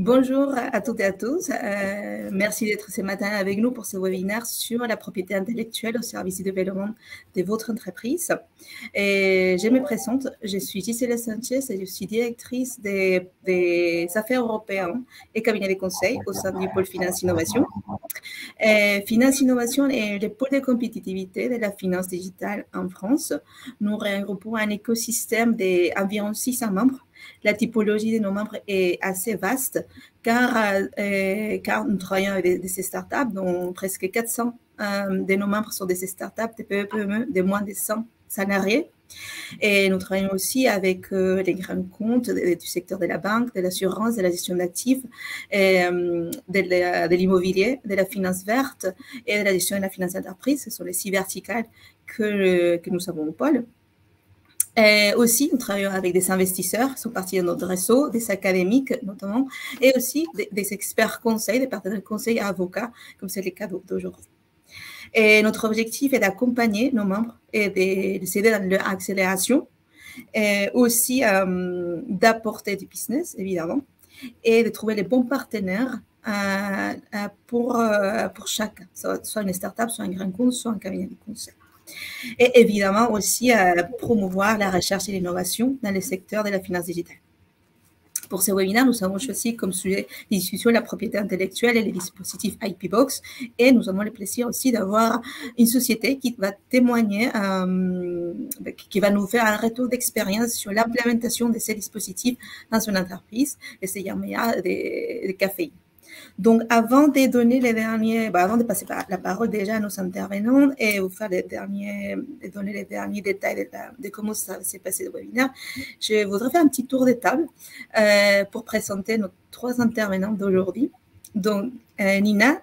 Bonjour à toutes et à tous. Merci d'être ce matin avec nous pour ce webinaire sur la propriété intellectuelle au service du développement de votre entreprise. Et je me présente, je suis Gisela Sanchez et je suis directrice des affaires européennes et cabinet de conseil au sein du pôle Finance Innovation. Finance Innovation est le pôle de compétitivité de la finance digitale en France. Nous regroupons un écosystème d'environ 600 membres. La typologie de nos membres est assez vaste car nous travaillons avec ces startups, dont presque 400 de nos membres sont des startups, des PME de moins de 100 salariés. Et nous travaillons aussi avec les grands comptes du secteur de la banque, de l'assurance, de la gestion d'actifs, de l'immobilier, de la finance verte et de la gestion de la finance d'entreprise. Ce sont les 6 verticales que nous avons au pôle. Et aussi, nous travaillons avec des investisseurs qui sont partis de notre réseau, des académiques notamment, et aussi des experts conseils, des partenaires conseils et avocats, comme c'est le cas d'aujourd'hui. Et notre objectif est d'accompagner nos membres et de les aider dans leur accélération, et aussi d'apporter du business, évidemment, et de trouver les bons partenaires pour chacun, soit une start-up, soit un grand compte, soit un cabinet de conseil. Et évidemment aussi promouvoir la recherche et l'innovation dans le secteur de la finance digitale. Pour ce webinaire, nous avons choisi comme sujet de discussion la propriété intellectuelle et les dispositifs IP Box. Et nous avons le plaisir aussi d'avoir une société qui va témoigner, qui va nous faire un retour d'expérience sur l'implémentation de ces dispositifs dans une entreprise. Et c'est Yarmea de Caféine. Donc, avant de passer la parole déjà à nos intervenants et vous faire donner les derniers détails de comment ça s'est passé le webinaire, je voudrais faire un petit tour de table pour présenter nos 3 intervenants d'aujourd'hui. Donc, Nina,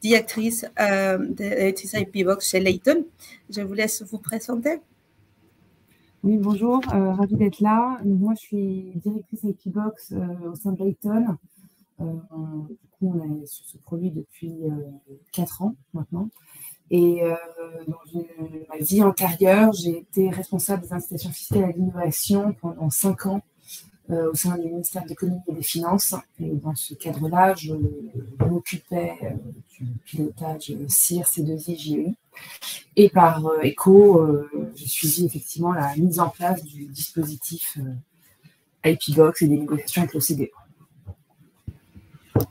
directrice de IP Box chez Layton. Je vous laisse vous présenter. Oui, bonjour, ravie d'être là. Donc, moi, je suis directrice IP Box au sein de Layton. Du coup, on est sur ce produit depuis 4 ans maintenant. Et dans ma vie antérieure, j'ai été responsable des incitations fiscales à l'innovation pendant 5 ans au sein du ministère de l'économie et des finances. Et dans ce cadre-là, je m'occupais du pilotage CIR, C2I, JEI. Et par écho, j'ai suivi effectivement la mise en place du dispositif IP Box et des négociations avec l'OCDE.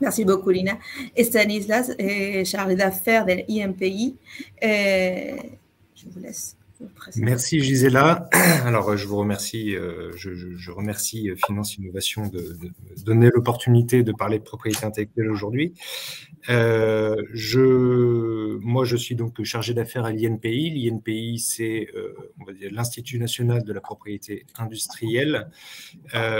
Merci beaucoup, Lina. Et Stanislas est chargé d'affaires de l'IMPI. Je vous laisse vous présenter. Merci, Gisela. Alors, je vous remercie. Je remercie Finance Innovation de donner l'opportunité de parler de propriété intellectuelle aujourd'hui. Moi, je suis donc chargé d'affaires à l'INPI. L'INPI, c'est, on va dire, l'Institut national de la propriété industrielle.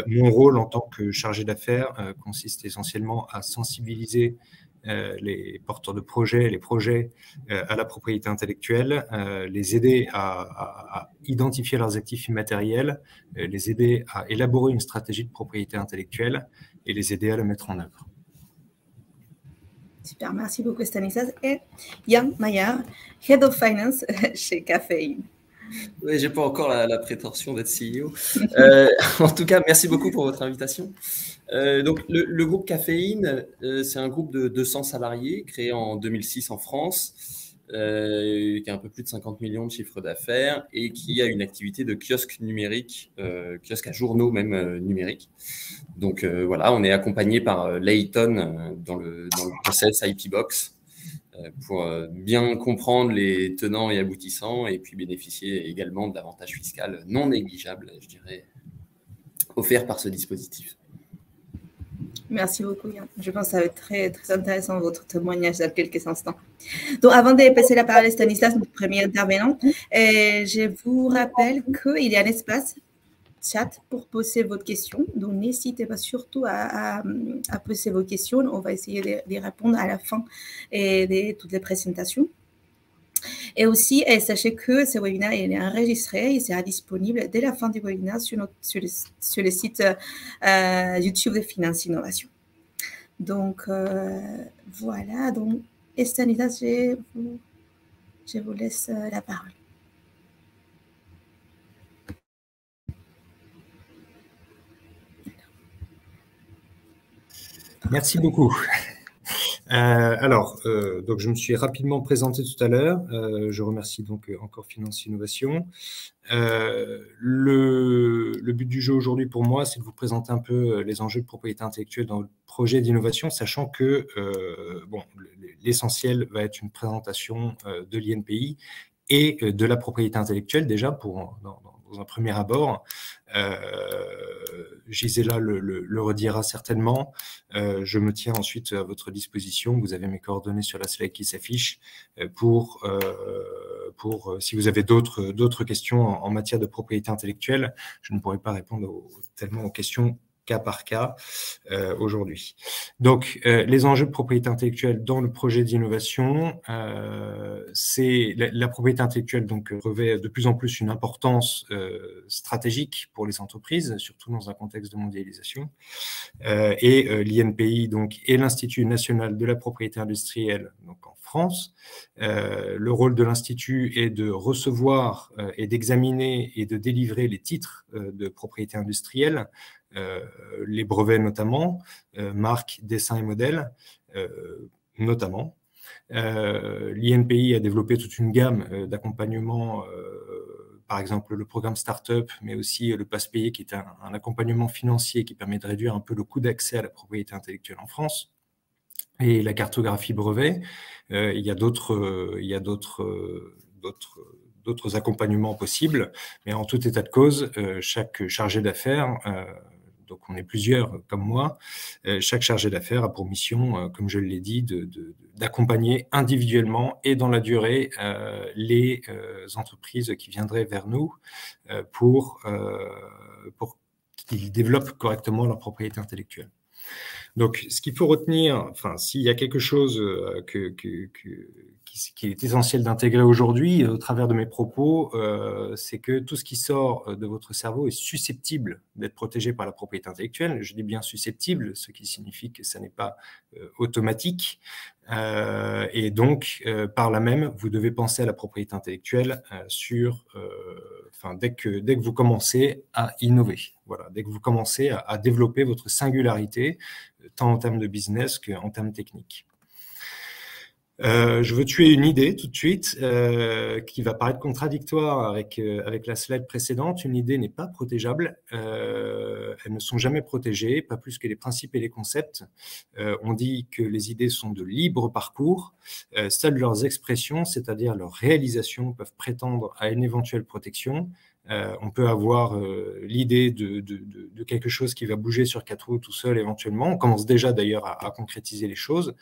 Mon rôle en tant que chargé d'affaires consiste essentiellement à sensibiliser les porteurs de projets, les projets à la propriété intellectuelle, les aider à identifier leurs actifs immatériels, les aider à élaborer une stratégie de propriété intellectuelle et les aider à la mettre en œuvre. Super, merci beaucoup Stanislas. Et Jan Maillard, Head of Finance chez Caféine. Oui, j'ai pas encore la prétention d'être CEO. En tout cas, merci beaucoup pour votre invitation. Donc, le groupe Caféine, c'est un groupe de 200 salariés créé en 2006 en France, qui a un peu plus de 50 millions de chiffre d'affaires et qui a une activité de kiosque numérique, kiosque à journaux même numérique. Donc voilà, on est accompagné par Layton dans le process IP Box pour bien comprendre les tenants et aboutissants et puis bénéficier également de l'avantage fiscal non négligeable, je dirais, offert par ce dispositif. Merci beaucoup, Yann. Je pense que ça va être très, très intéressant votre témoignage dans quelques instants. Donc, avant de passer la parole à Stanislas, notre premier intervenant, je vous rappelle qu'il y a un espace chat pour poser votre question. Donc, n'hésitez pas surtout à poser vos questions. On va essayer de répondre à la fin de toutes les présentations. Et aussi, sachez que ce webinaire est enregistré et sera disponible dès la fin du webinaire sur le site YouTube de Finance Innovation. Donc, voilà. Donc, Stanislas, je vous laisse la parole. Merci beaucoup. Donc je me suis rapidement présenté tout à l'heure. Je remercie donc encore Finance Innovation. Le but du jeu aujourd'hui pour moi, c'est de vous présenter un peu les enjeux de propriété intellectuelle dans le projet d'innovation, sachant que l'essentiel va être une présentation de l'INPI et de la propriété intellectuelle déjà dans un premier abord. Gisela le redira certainement. Je me tiens ensuite à votre disposition. Vous avez mes coordonnées sur la slide qui s'affiche pour si vous avez d'autres questions en matière de propriété intellectuelle. Je ne pourrai pas répondre tellement aux questions cas par cas aujourd'hui. Donc, les enjeux de propriété intellectuelle dans le projet d'innovation, c'est la propriété intellectuelle donc revêt de plus en plus une importance stratégique pour les entreprises, surtout dans un contexte de mondialisation. L'INPI donc est l'Institut national de la propriété industrielle donc en France. Le rôle de l'Institut est de recevoir et d'examiner et de délivrer les titres de propriété industrielle, les brevets notamment, marques, dessins et modèles notamment. L'INPI a développé toute une gamme d'accompagnement, par exemple le programme Startup, mais aussi le Pass Payé qui est un accompagnement financier qui permet de réduire un peu le coût d'accès à la propriété intellectuelle en France. Et la cartographie brevet, il y a d'autres accompagnements possibles, mais en tout état de cause, chaque chargé d'affaires, donc on est plusieurs comme moi, chaque chargé d'affaires a pour mission, comme je l'ai dit, d'accompagner individuellement et dans la durée les entreprises qui viendraient vers nous pour qu'ils développent correctement leur propriété intellectuelle. Donc, ce qu'il faut retenir, enfin, s'il y a quelque chose qui est essentiel d'intégrer aujourd'hui au travers de mes propos, c'est que tout ce qui sort de votre cerveau est susceptible d'être protégé par la propriété intellectuelle. Je dis bien susceptible, ce qui signifie que ça n'est pas automatique. Et donc, par là même, vous devez penser à la propriété intellectuelle dès que vous commencez à innover. Voilà, dès que vous commencez à développer votre singularité, tant en termes de business qu'en termes techniques. Je veux tuer une idée tout de suite qui va paraître contradictoire avec la slide précédente. Une idée n'est pas protégeable. Elles ne sont jamais protégées, pas plus que les principes et les concepts. On dit que les idées sont de libre parcours. Seules leurs expressions, c'est-à-dire leurs réalisations, peuvent prétendre à une éventuelle protection. On peut avoir l'idée de quelque chose qui va bouger sur 4 roues tout seul éventuellement. On commence déjà d'ailleurs à concrétiser les choses,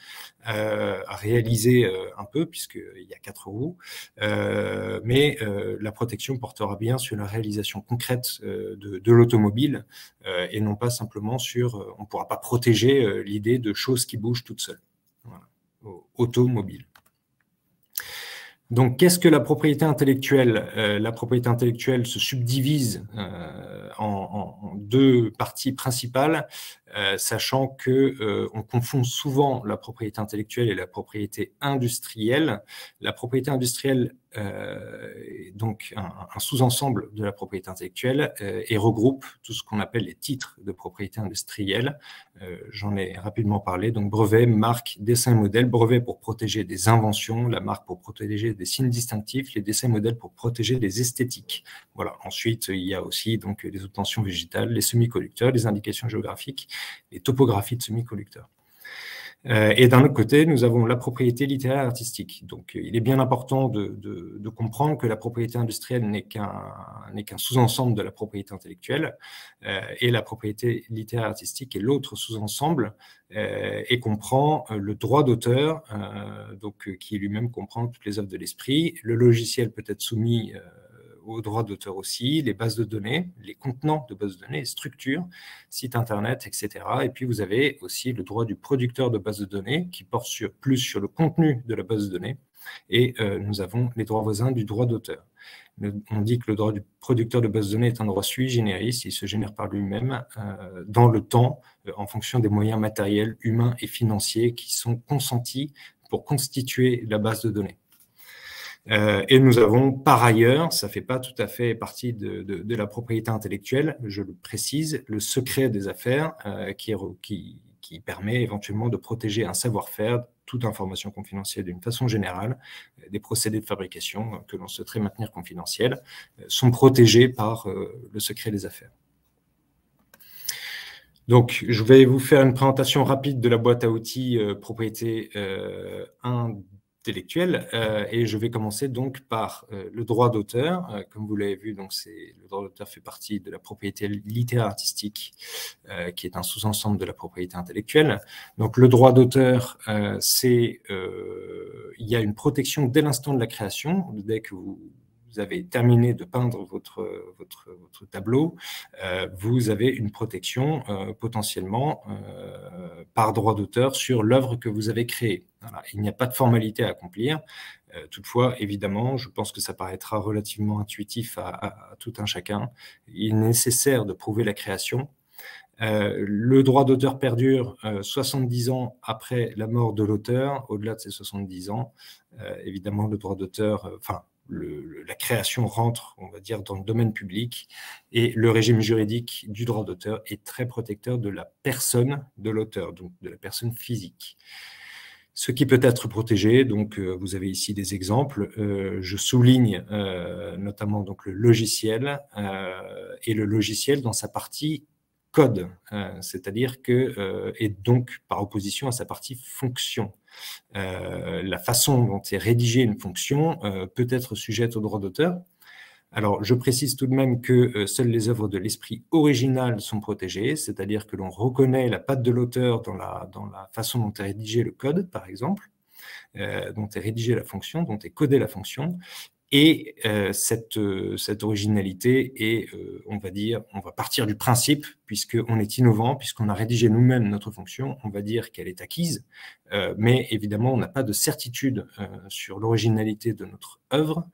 à réaliser un peu puisqu'il y a 4 roues. Mais la protection portera bien sur la réalisation concrète de l'automobile et non pas simplement sur... on ne pourra pas protéger l'idée de choses qui bougent toutes seules. Voilà. Automobile. Donc, qu'est-ce que la propriété intellectuelle? La propriété intellectuelle se subdivise en deux parties principales, sachant que on confond souvent la propriété intellectuelle et la propriété industrielle. La propriété industrielle est donc un sous-ensemble de la propriété intellectuelle et regroupe tout ce qu'on appelle les titres de propriété industrielle. J'en ai rapidement parlé. Donc, brevet, marque, dessin et modèle. Brevet pour protéger des inventions, la marque pour protéger des signes distinctifs, les dessins et modèles pour protéger des esthétiques. Voilà. Ensuite, il y a aussi donc les obtentions végétales, les semi-conducteurs, les indications géographiques, les topographies de semi-conducteurs. Et d'un autre côté, nous avons la propriété littéraire et artistique. Donc, il est bien important de comprendre que la propriété industrielle n'est qu'un sous-ensemble de la propriété intellectuelle et la propriété littéraire et artistique est l'autre sous-ensemble et comprend le droit d'auteur, qui lui-même comprend toutes les œuvres de l'esprit. Le logiciel peut être soumis aux droits d'auteur aussi, les bases de données, les contenants de bases de données, les structures, sites internet, etc. Et puis vous avez aussi le droit du producteur de base de données qui porte plus sur le contenu de la base de données. Et nous avons les droits voisins du droit d'auteur. On dit que le droit du producteur de base de données est un droit sui generis, il se génère par lui-même dans le temps, en fonction des moyens matériels, humains et financiers qui sont consentis pour constituer la base de données. Et nous avons par ailleurs, ça ne fait pas tout à fait partie de la propriété intellectuelle, je le précise, le secret des affaires qui qui permet éventuellement de protéger un savoir-faire, toute information confidentielle d'une façon générale. Des procédés de fabrication que l'on souhaiterait maintenir confidentiels sont protégés par le secret des affaires. Donc, je vais vous faire une présentation rapide de la boîte à outils propriété intellectuelle et je vais commencer donc par le droit d'auteur. Comme vous l'avez vu, donc le droit d'auteur fait partie de la propriété littéraire artistique qui est un sous-ensemble de la propriété intellectuelle. Donc, le droit d'auteur, il y a une protection dès l'instant de la création, dès que vous avez terminé de peindre votre tableau, vous avez une protection potentiellement par droit d'auteur sur l'œuvre que vous avez créée. Voilà. Il n'y a pas de formalité à accomplir. Toutefois, évidemment, je pense que ça paraîtra relativement intuitif à tout un chacun. Il est nécessaire de prouver la création. Le droit d'auteur perdure 70 ans après la mort de l'auteur. Au-delà de ces 70 ans, évidemment, le droit d'auteur, la création rentre, on va dire, dans le domaine public et le régime juridique du droit d'auteur est très protecteur de la personne de l'auteur, donc de la personne physique. Ce qui peut être protégé, donc vous avez ici des exemples. Je souligne notamment donc, le logiciel et le logiciel dans sa partie code, c'est-à-dire que, et donc par opposition à sa partie fonction. La façon dont est rédigée une fonction peut être sujette au droit d'auteur. Alors, je précise tout de même que seules les œuvres de l'esprit original sont protégées, c'est-à-dire que l'on reconnaît la patte de l'auteur dans la façon dont est rédigé le code, par exemple, dont est rédigée la fonction, dont est codée la fonction. Et cette originalité est, on va partir du principe, puisqu'on est innovant, puisqu'on a rédigé nous-mêmes notre fonction, on va dire qu'elle est acquise, mais évidemment, on n'a pas de certitude sur l'originalité de notre œuvre,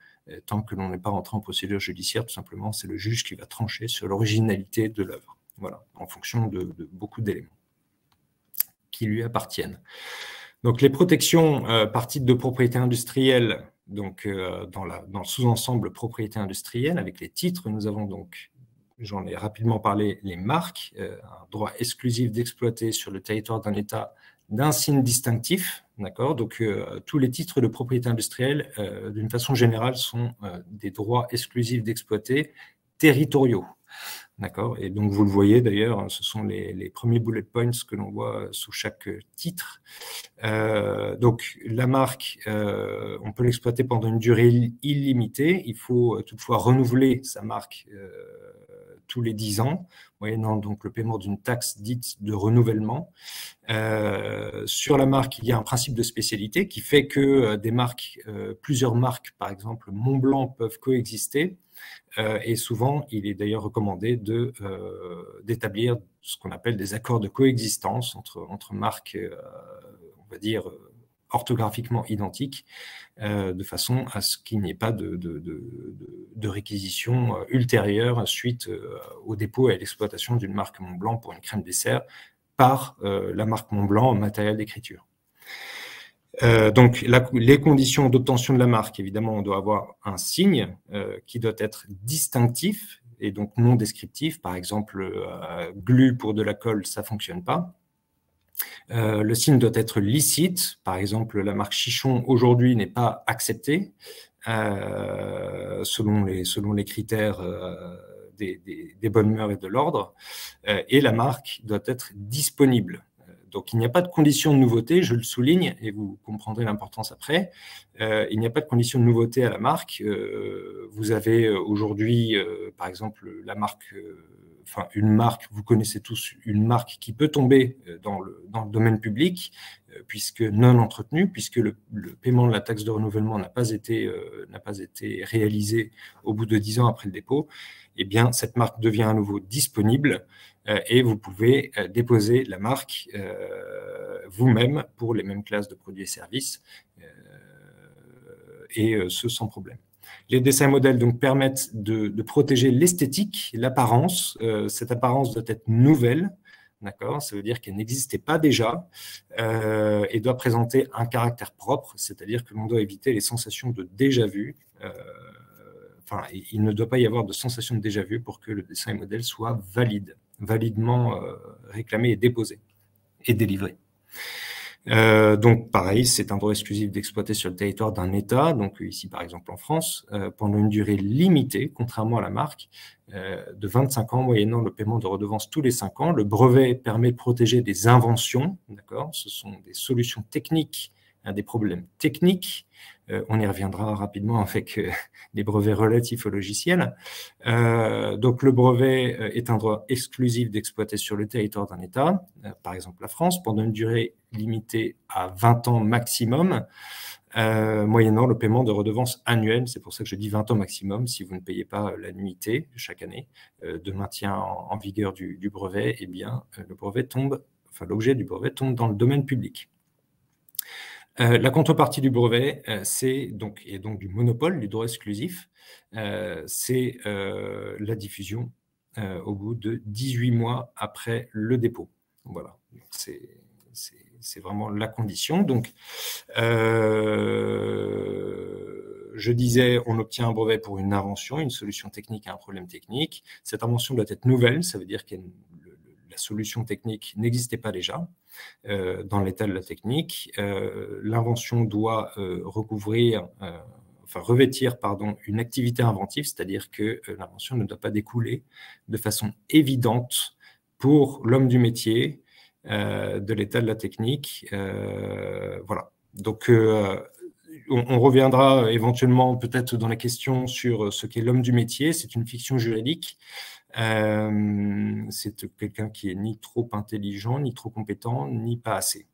tant que l'on n'est pas rentré en procédure judiciaire, tout simplement, c'est le juge qui va trancher sur l'originalité de l'œuvre, voilà, en fonction de beaucoup d'éléments qui lui appartiennent. Donc, les protections par titre de propriété industrielle, donc dans le sous-ensemble propriété industrielle, avec les titres, nous avons donc, j'en ai rapidement parlé, les marques, un droit exclusif d'exploiter sur le territoire d'un État d'un signe distinctif, d'accord. Donc, tous les titres de propriété industrielle, d'une façon générale, sont des droits exclusifs d'exploiter territoriaux. D'accord. Et donc, vous le voyez d'ailleurs, ce sont les premiers bullet points que l'on voit sous chaque titre. Donc, la marque, on peut l'exploiter pendant une durée illimitée. Il faut toutefois renouveler sa marque tous les 10 ans, moyennant donc le paiement d'une taxe dite de renouvellement. Sur la marque, il y a un principe de spécialité qui fait que plusieurs marques, par exemple Montblanc, peuvent coexister. Et souvent, il est d'ailleurs recommandé d'établir ce qu'on appelle des accords de coexistence entre marques, on va dire, orthographiquement identiques, de façon à ce qu'il n'y ait pas de réquisition ultérieure suite au dépôt et à l'exploitation d'une marque Montblanc pour une crème dessert par la marque Montblanc en matériel d'écriture. Donc, les conditions d'obtention de la marque, évidemment, on doit avoir un signe qui doit être distinctif et donc non descriptif. Par exemple, glu pour de la colle, ça ne fonctionne pas. Le signe doit être licite. Par exemple, la marque Chichon, aujourd'hui, n'est pas acceptée selon les critères des bonnes mœurs et de l'ordre. Et la marque doit être disponible. Donc, il n'y a pas de condition de nouveauté, je le souligne, et vous comprendrez l'importance après. Il n'y a pas de condition de nouveauté à la marque. Vous avez aujourd'hui, par exemple, la marque, une marque, vous connaissez tous une marque qui peut tomber dans le domaine public, puisque non entretenue, puisque le paiement de la taxe de renouvellement n'a pas été réalisé au bout de 10 ans après le dépôt. Eh bien, cette marque devient à nouveau disponible et vous pouvez déposer la marque vous-même pour les mêmes classes de produits et services et ce sans problème. Les dessins modèles donc permettent de protéger l'esthétique, l'apparence. Cette apparence doit être nouvelle, d'accord ? Ça veut dire qu'elle n'existait pas déjà et doit présenter un caractère propre, c'est-à-dire que l'on doit éviter les sensations de déjà-vu. Il ne doit pas y avoir de sensation de déjà-vu pour que le dessin et modèle soit validement réclamé et déposé. et délivré. Donc, pareil, c'est un droit exclusif d'exploiter sur le territoire d'un État, donc ici, par exemple, en France, pendant une durée limitée, contrairement à la marque, de 25 ans, moyennant le paiement de redevances tous les 5 ans. Le brevet permet de protéger des inventions, d'accord? Ce sont des solutions techniques, des problèmes techniques. On y reviendra rapidement avec les brevets relatifs au logiciel. Donc, le brevet est un droit exclusif d'exploiter sur le territoire d'un État, par exemple la France, pendant une durée limitée à 20 ans maximum, moyennant le paiement de redevances annuelles. C'est pour ça que je dis 20 ans maximum, si vous ne payez pas l'annuité chaque année de maintien en vigueur du brevet, eh bien, le brevet tombe, enfin, l'objet du brevet tombe dans le domaine public. La contrepartie du brevet, c'est donc du monopole, du droit exclusif, c'est la diffusion au bout de 18 mois après le dépôt. Voilà, c'est vraiment la condition. Donc, je disais, on obtient un brevet pour une invention, une solution technique à un problème technique. Cette invention doit être nouvelle, ça veut dire que la solution technique n'existait pas déjà dans l'état de la technique. L'invention doit revêtir une activité inventive, c'est-à-dire que l'invention ne doit pas découler de façon évidente pour l'homme du métier de l'état de la technique. Voilà. Donc, on reviendra éventuellement peut-être dans la question sur ce qu'est l'homme du métier. C'est une fiction juridique. C'est quelqu'un qui est ni trop intelligent, ni trop compétent, ni pas assez.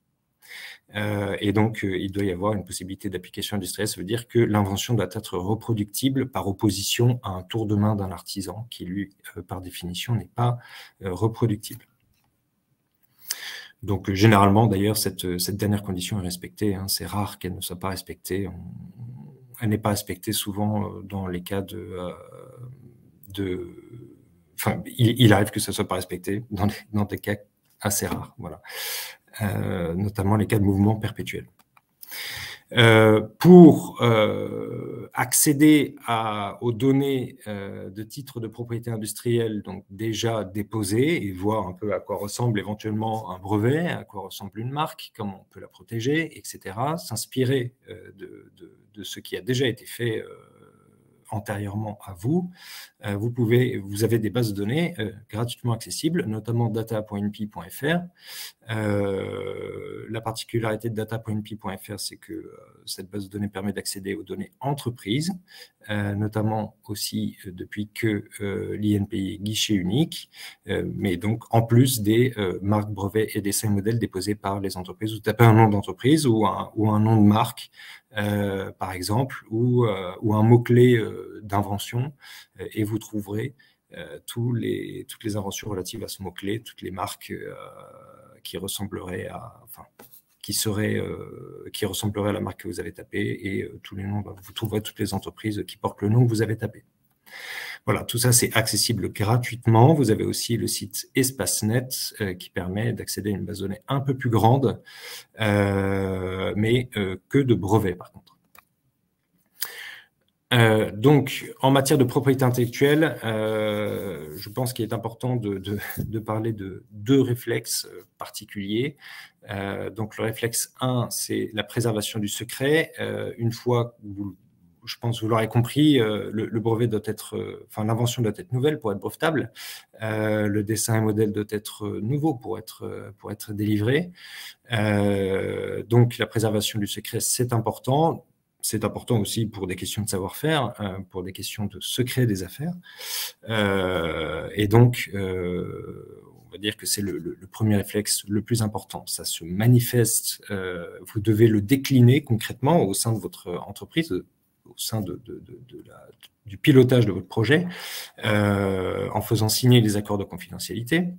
Et donc, il doit y avoir une possibilité d'application industrielle. Ça veut dire que l'invention doit être reproductible par opposition à un tour de main d'un artisan qui, lui, par définition, n'est pas reproductible. Donc, généralement, d'ailleurs, cette dernière condition est respectée. Hein. C'est rare qu'elle ne soit pas respectée. Elle n'est pas respectée souvent dans les cas Enfin, il arrive que ça ne soit pas respecté dans des cas assez rares, voilà. Notamment les cas de mouvement perpétuel. Pour accéder aux données de titres de propriété industrielle, donc déjà déposées, et voir un peu à quoi ressemble éventuellement un brevet, à quoi ressemble une marque, comment on peut la protéger, etc., s'inspirer de ce qui a déjà été fait antérieurement à vous, vous avez des bases de données gratuitement accessibles, notamment data.inpi.fr. La particularité de data.inpi.fr, c'est que cette base de données permet d'accéder aux données entreprises, notamment aussi depuis que l'INPI est guichet unique, mais donc en plus des marques, brevets et dessins modèles déposés par les entreprises. Vous tapez un nom d'entreprise ou un nom de marque, par exemple, ou un mot-clé d'invention, et vous trouverez toutes les inventions relatives à ce mot-clé, toutes les marques qui ressembleraient à la marque que vous avez tapée, et tous les noms, vous trouverez toutes les entreprises qui portent le nom que vous avez tapé. Voilà, tout ça, c'est accessible gratuitement. Vous avez aussi le site EspaceNet qui permet d'accéder à une base de données un peu plus grande, mais que de brevets, par contre. Donc, en matière de propriété intellectuelle, je pense qu'il est important de parler de deux réflexes particuliers. Donc, le réflexe 1, c'est la préservation du secret. Une fois que je pense que vous l'aurez compris, le brevet doit être, l'invention doit être nouvelle pour être brevetable. Le dessin et modèle doit être nouveau pour être délivré. Donc, la préservation du secret, c'est important. C'est important aussi pour des questions de savoir-faire, pour des questions de secret des affaires. Et donc, on va dire que c'est le premier réflexe le plus important. Ça se manifeste, vous devez le décliner concrètement au sein de votre entreprise, au sein du pilotage de votre projet, en faisant signer les accords de confidentialité.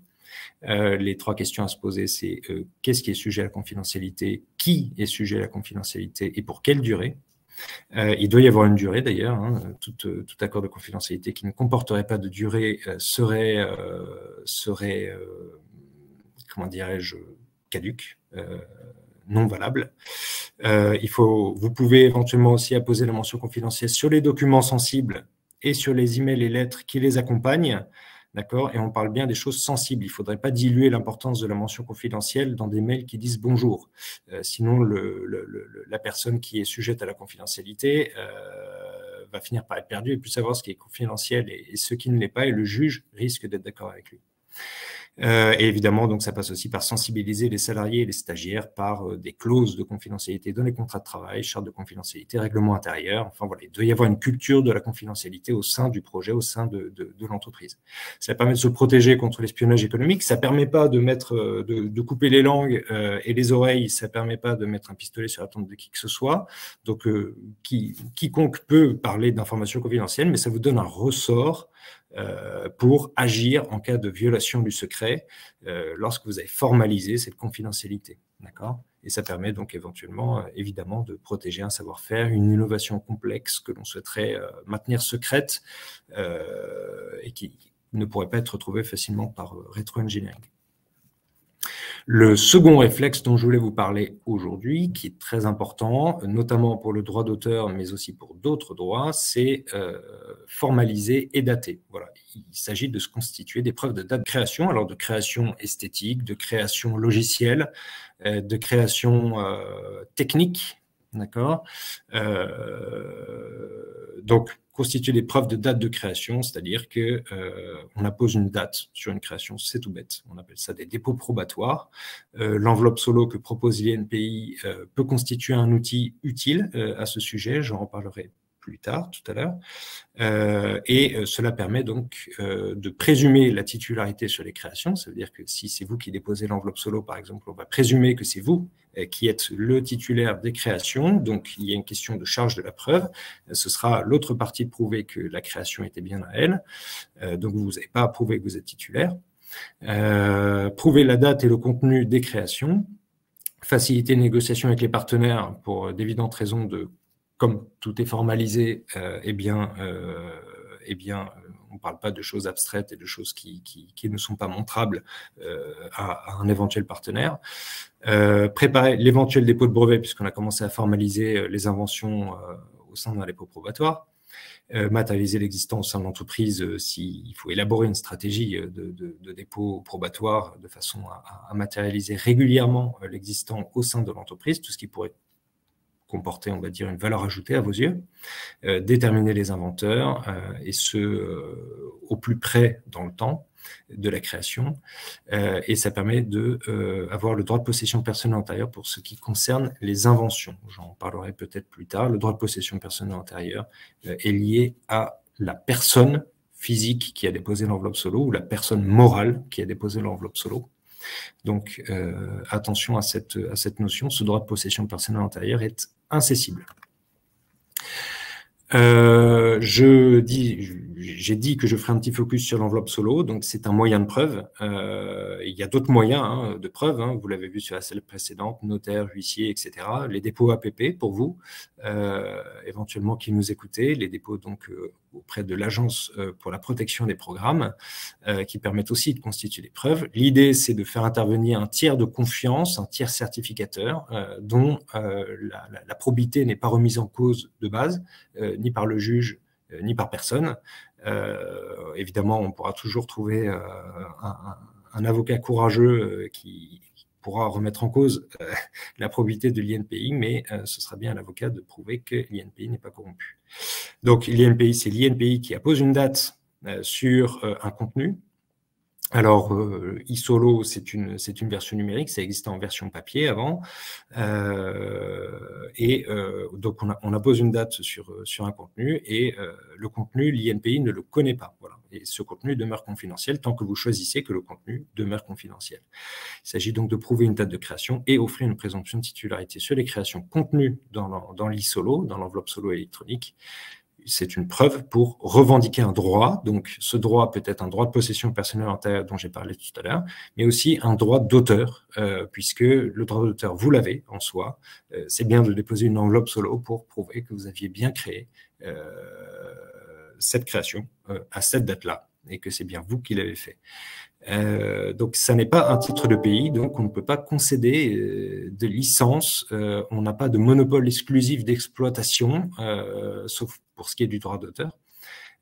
Les trois questions à se poser, c'est qu'est-ce qui est sujet à la confidentialité, qui est sujet à la confidentialité et pour quelle durée. Il doit y avoir une durée d'ailleurs, hein. Tout accord de confidentialité qui ne comporterait pas de durée serait comment dirais-je, caduque, non valable. Vous pouvez éventuellement aussi apposer la mention confidentielle sur les documents sensibles et sur les emails et lettres qui les accompagnent. d'accord? Et on parle bien des choses sensibles. Il ne faudrait pas diluer l'importance de la mention confidentielle dans des mails qui disent bonjour. Sinon, la personne qui est sujette à la confidentialité va finir par être perdue et plus savoir ce qui est confidentiel et ce qui ne l'est pas, et le juge risque d'être d'accord avec lui. Et évidemment, donc, ça passe aussi par sensibiliser les salariés et les stagiaires par des clauses de confidentialité dans les contrats de travail, charte de confidentialité, règlement intérieur. Enfin, voilà, il doit y avoir une culture de la confidentialité au sein du projet, au sein de l'entreprise. Ça permet de se protéger contre l'espionnage économique. Ça permet pas de mettre, de couper les langues et les oreilles. Ça permet pas de mettre un pistolet sur la tempe de qui que ce soit. Donc, quiconque peut parler d'informations confidentielles, mais ça vous donne un ressort pour agir en cas de violation du secret lorsque vous avez formalisé cette confidentialité. D'accord ? Et ça permet donc éventuellement, évidemment, de protéger un savoir-faire, une innovation complexe que l'on souhaiterait maintenir secrète et qui ne pourrait pas être retrouvée facilement par rétro-engineering. Le second réflexe dont je voulais vous parler aujourd'hui, qui est très important, notamment pour le droit d'auteur, mais aussi pour d'autres droits, c'est formaliser et dater. Voilà. Il s'agit de se constituer des preuves de date de création, alors de création esthétique, de création logicielle, de création technique, d'accord ? Donc, constituer des preuves de date de création, c'est-à-dire que on appose une date sur une création, c'est tout bête. On appelle ça des dépôts probatoires. L'enveloppe solo que propose l'INPI peut constituer un outil utile à ce sujet, j'en reparlerai plus tard, tout à l'heure. Et cela permet donc de présumer la titularité sur les créations. Ça veut dire que si c'est vous qui déposez l'enveloppe solo, par exemple, on va présumer que c'est vous qui êtes le titulaire des créations. Donc, il y a une question de charge de la preuve. Ce sera l'autre partie de prouver que la création était bien à elle. Donc, vous n'avez pas à prouver que vous êtes titulaire. Prouver la date et le contenu des créations. Faciliter les négociations avec les partenaires pour d'évidentes raisons de comme tout est formalisé, on ne parle pas de choses abstraites et de choses qui ne sont pas montrables à un éventuel partenaire. Préparer l'éventuel dépôt de brevet, puisqu'on a commencé à formaliser les inventions au sein d'un dépôt probatoire. Matérialiser l'existant au sein de l'entreprise s'il faut élaborer une stratégie de dépôt probatoire de façon à matérialiser régulièrement l'existant au sein de l'entreprise, tout ce qui pourrait comporter, on va dire, une valeur ajoutée à vos yeux, déterminer les inventeurs et au plus près dans le temps de la création, et ça permet d'avoir le droit de possession personnelle antérieure pour ce qui concerne les inventions. J'en parlerai peut-être plus tard. Le droit de possession personnelle antérieure est lié à la personne physique qui a déposé l'enveloppe solo ou la personne morale qui a déposé l'enveloppe solo. Donc, attention à cette notion. Ce droit de possession personnelle antérieure est incessible. J'ai dit que je ferai un petit focus sur l'enveloppe solo, donc c'est un moyen de preuve. Il y a d'autres moyens de preuve, vous l'avez vu sur la slide précédente, notaire, huissier, etc. Les dépôts APP pour vous, éventuellement qui nous écoutez, les dépôts donc auprès de l'Agence pour la protection des programmes, qui permettent aussi de constituer des preuves. L'idée, c'est de faire intervenir un tiers de confiance, un tiers certificateur, dont la probité n'est pas remise en cause de base, ni par le juge, ni par personne. Évidemment, on pourra toujours trouver un avocat courageux qui pourra remettre en cause la probité de l'INPI, mais ce sera bien à l'avocat de prouver que l'INPI n'est pas corrompu. Donc, l'INPI, c'est l'INPI qui appose une date sur un contenu. Alors, eSolo, c'est une version numérique, ça existait en version papier avant, donc on appose une date sur un contenu et le contenu, l'INPI ne le connaît pas. Voilà. Et ce contenu demeure confidentiel tant que vous choisissez que le contenu demeure confidentiel. Il s'agit donc de prouver une date de création et offrir une présomption de titularité sur les créations contenues dans l'eSolo, dans l'enveloppe solo électronique. C'est une preuve pour revendiquer un droit. Donc, ce droit peut être un droit de possession personnelle antérieure dont j'ai parlé tout à l'heure, mais aussi un droit d'auteur, puisque le droit d'auteur, vous l'avez en soi. C'est bien de déposer une enveloppe solo pour prouver que vous aviez bien créé cette création à cette date-là et que c'est bien vous qui l'avez fait. Donc, ça n'est pas un titre de pays, donc on ne peut pas concéder de licence, on n'a pas de monopole exclusif d'exploitation, sauf pour ce qui est du droit d'auteur.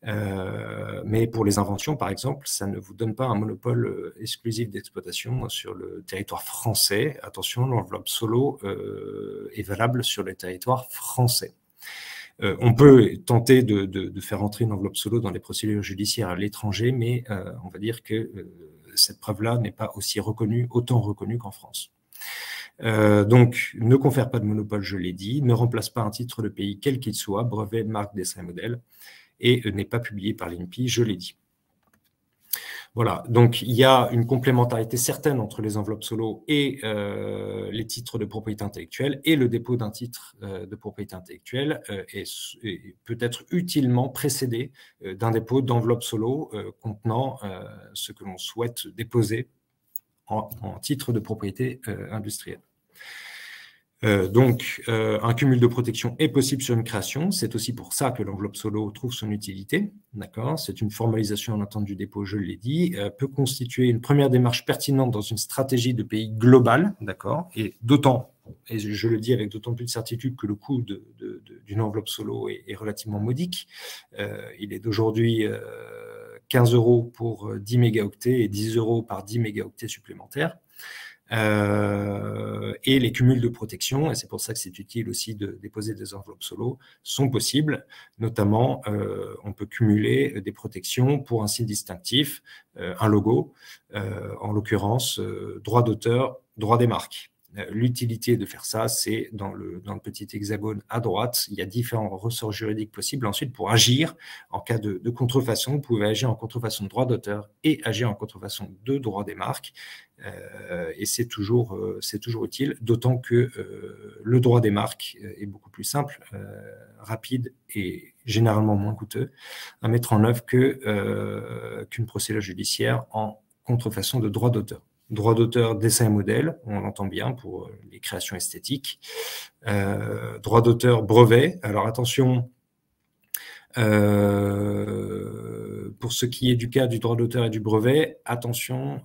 Mais pour les inventions, par exemple, ça ne vous donne pas un monopole exclusif d'exploitation sur le territoire français. Attention, l'enveloppe solo est valable sur le territoire français. On peut tenter de faire entrer une enveloppe solo dans les procédures judiciaires à l'étranger, mais on va dire que cette preuve-là n'est pas aussi autant reconnue qu'en France. Donc, ne confère pas de monopole, je l'ai dit, ne remplace pas un titre de pays quel qu'il soit, brevet, marque, dessin et modèle, et n'est pas publié par l'INPI, je l'ai dit. Voilà, donc il y a une complémentarité certaine entre les enveloppes solo et les titres de propriété intellectuelle, et le dépôt d'un titre de propriété intellectuelle est peut-être utilement précédé d'un dépôt d'enveloppe solo contenant ce que l'on souhaite déposer en titre de propriété industrielle. Donc, un cumul de protection est possible sur une création. C'est aussi pour ça que l'enveloppe solo trouve son utilité. D'accord ? C'est une formalisation en attente du dépôt, je l'ai dit, peut constituer une première démarche pertinente dans une stratégie de pays globale. D'accord ? Et d'autant, et je le dis avec d'autant plus de certitude que le coût d'une enveloppe solo est relativement modique. Il est d'aujourd'hui 15 € pour 10 mégaoctets et 10 € par 10 mégaoctets supplémentaires. Et les cumuls de protection, et c'est pour ça que c'est utile aussi de déposer des enveloppes solo, sont possibles. Notamment, on peut cumuler des protections pour un signe distinctif, un logo, en l'occurrence, droit d'auteur, droit des marques. L'utilité de faire ça, c'est dans le petit hexagone à droite, il y a différents ressorts juridiques possibles. Ensuite, pour agir en cas de contrefaçon, vous pouvez agir en contrefaçon de droit d'auteur et agir en contrefaçon de droit des marques. Et c'est toujours utile, d'autant que le droit des marques est beaucoup plus simple, rapide et généralement moins coûteux à mettre en œuvre qu'une procédure judiciaire en contrefaçon de droit d'auteur. Droit d'auteur, dessin et modèle, on l'entend bien pour les créations esthétiques. Droit d'auteur, brevet. Alors attention, pour ce qui est du cas du droit d'auteur et du brevet, attention,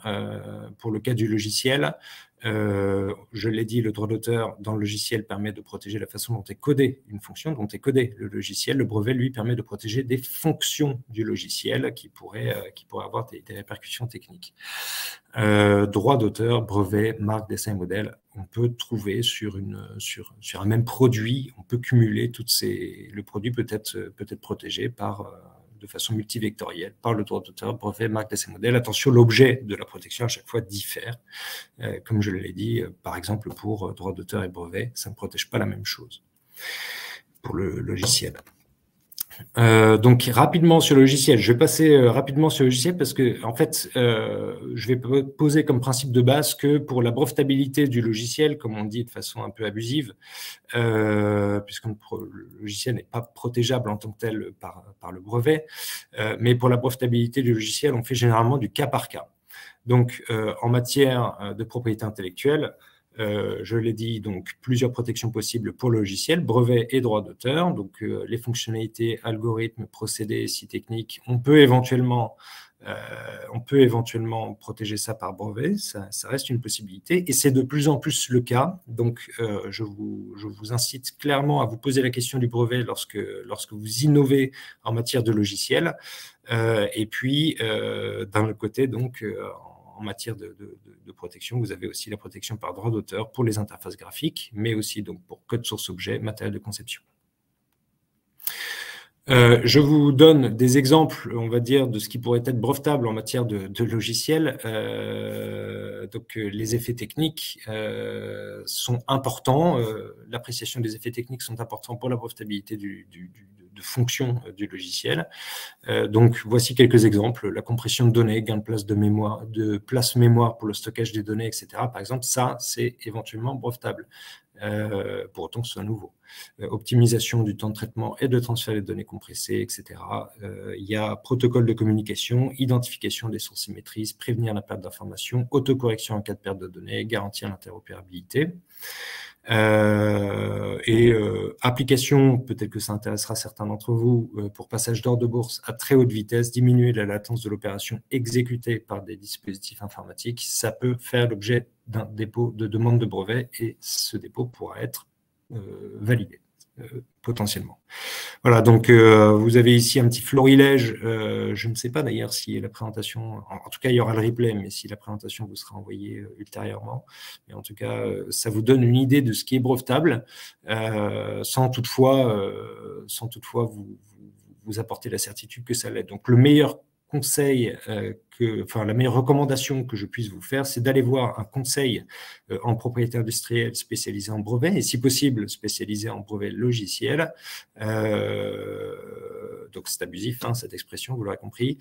pour le cas du logiciel, je l'ai dit, le droit d'auteur dans le logiciel permet de protéger la façon dont est codée une fonction, dont est codé le logiciel. Le brevet, lui, permet de protéger des fonctions du logiciel qui pourraient avoir des répercussions techniques. Droit d'auteur, brevet, marque, dessin et modèle, on peut trouver sur un même produit, on peut cumuler le produit peut être protégé de façon multivectorielle par le droit d'auteur, brevet, marque, dessin et modèle. Attention, l'objet de la protection à chaque fois diffère. Comme je l'ai dit, par exemple, pour droit d'auteur et brevet, ça ne protège pas la même chose pour le logiciel. Donc rapidement sur le logiciel, je vais passer rapidement sur le logiciel parce que en fait, je vais poser comme principe de base que pour la brevetabilité du logiciel, comme on dit de façon un peu abusive, puisque le logiciel n'est pas protégeable en tant que tel par le brevet, mais pour la brevetabilité du logiciel, on fait généralement du cas par cas. Donc en matière de propriété intellectuelle, je l'ai dit, donc plusieurs protections possibles pour le logiciel, brevet et droit d'auteur. Donc les fonctionnalités, algorithmes, procédés, si techniques, on peut éventuellement protéger ça par brevet, ça reste une possibilité et c'est de plus en plus le cas. Donc je vous incite clairement à vous poser la question du brevet lorsque vous innovez en matière de logiciel. Et puis d'un autre côté, donc en matière de protection, vous avez aussi la protection par droit d'auteur pour les interfaces graphiques, mais aussi donc pour code source objet, matériel de conception. Je vous donne des exemples, on va dire, de ce qui pourrait être brevetable en matière de logiciel. Donc, les effets techniques sont importants. L'appréciation des effets techniques sont importants pour la brevetabilité de fonction du logiciel. Donc, voici quelques exemples. La compression de données, gain de place mémoire pour le stockage des données, etc. Par exemple, ça, c'est éventuellement brevetable, pour autant que ce soit nouveau. Optimisation du temps de traitement et de transfert des données compressées, etc. Il y a protocole de communication, identification des sources et maîtrises, prévenir la perte d'informations, autocorrection en cas de perte de données, garantir l'interopérabilité. Application, peut-être que ça intéressera certains d'entre vous, pour passage d'ordre de bourse à très haute vitesse, diminuer la latence de l'opération exécutée par des dispositifs informatiques, ça peut faire l'objet d'un dépôt de demande de brevet et ce dépôt pourra être validé. potentiellement. Voilà, donc vous avez ici un petit florilège. Je ne sais pas d'ailleurs si la présentation, en tout cas il y aura le replay, mais si la présentation vous sera envoyée ultérieurement. Mais en tout cas, ça vous donne une idée de ce qui est brevetable, sans toutefois vous apporter la certitude que ça l'est. Donc le meilleur conseil, la meilleure recommandation que je puisse vous faire, c'est d'aller voir un conseil en propriété industrielle spécialisé en brevets, et si possible spécialisé en brevets logiciels. Donc c'est abusif, cette expression, vous l'aurez compris.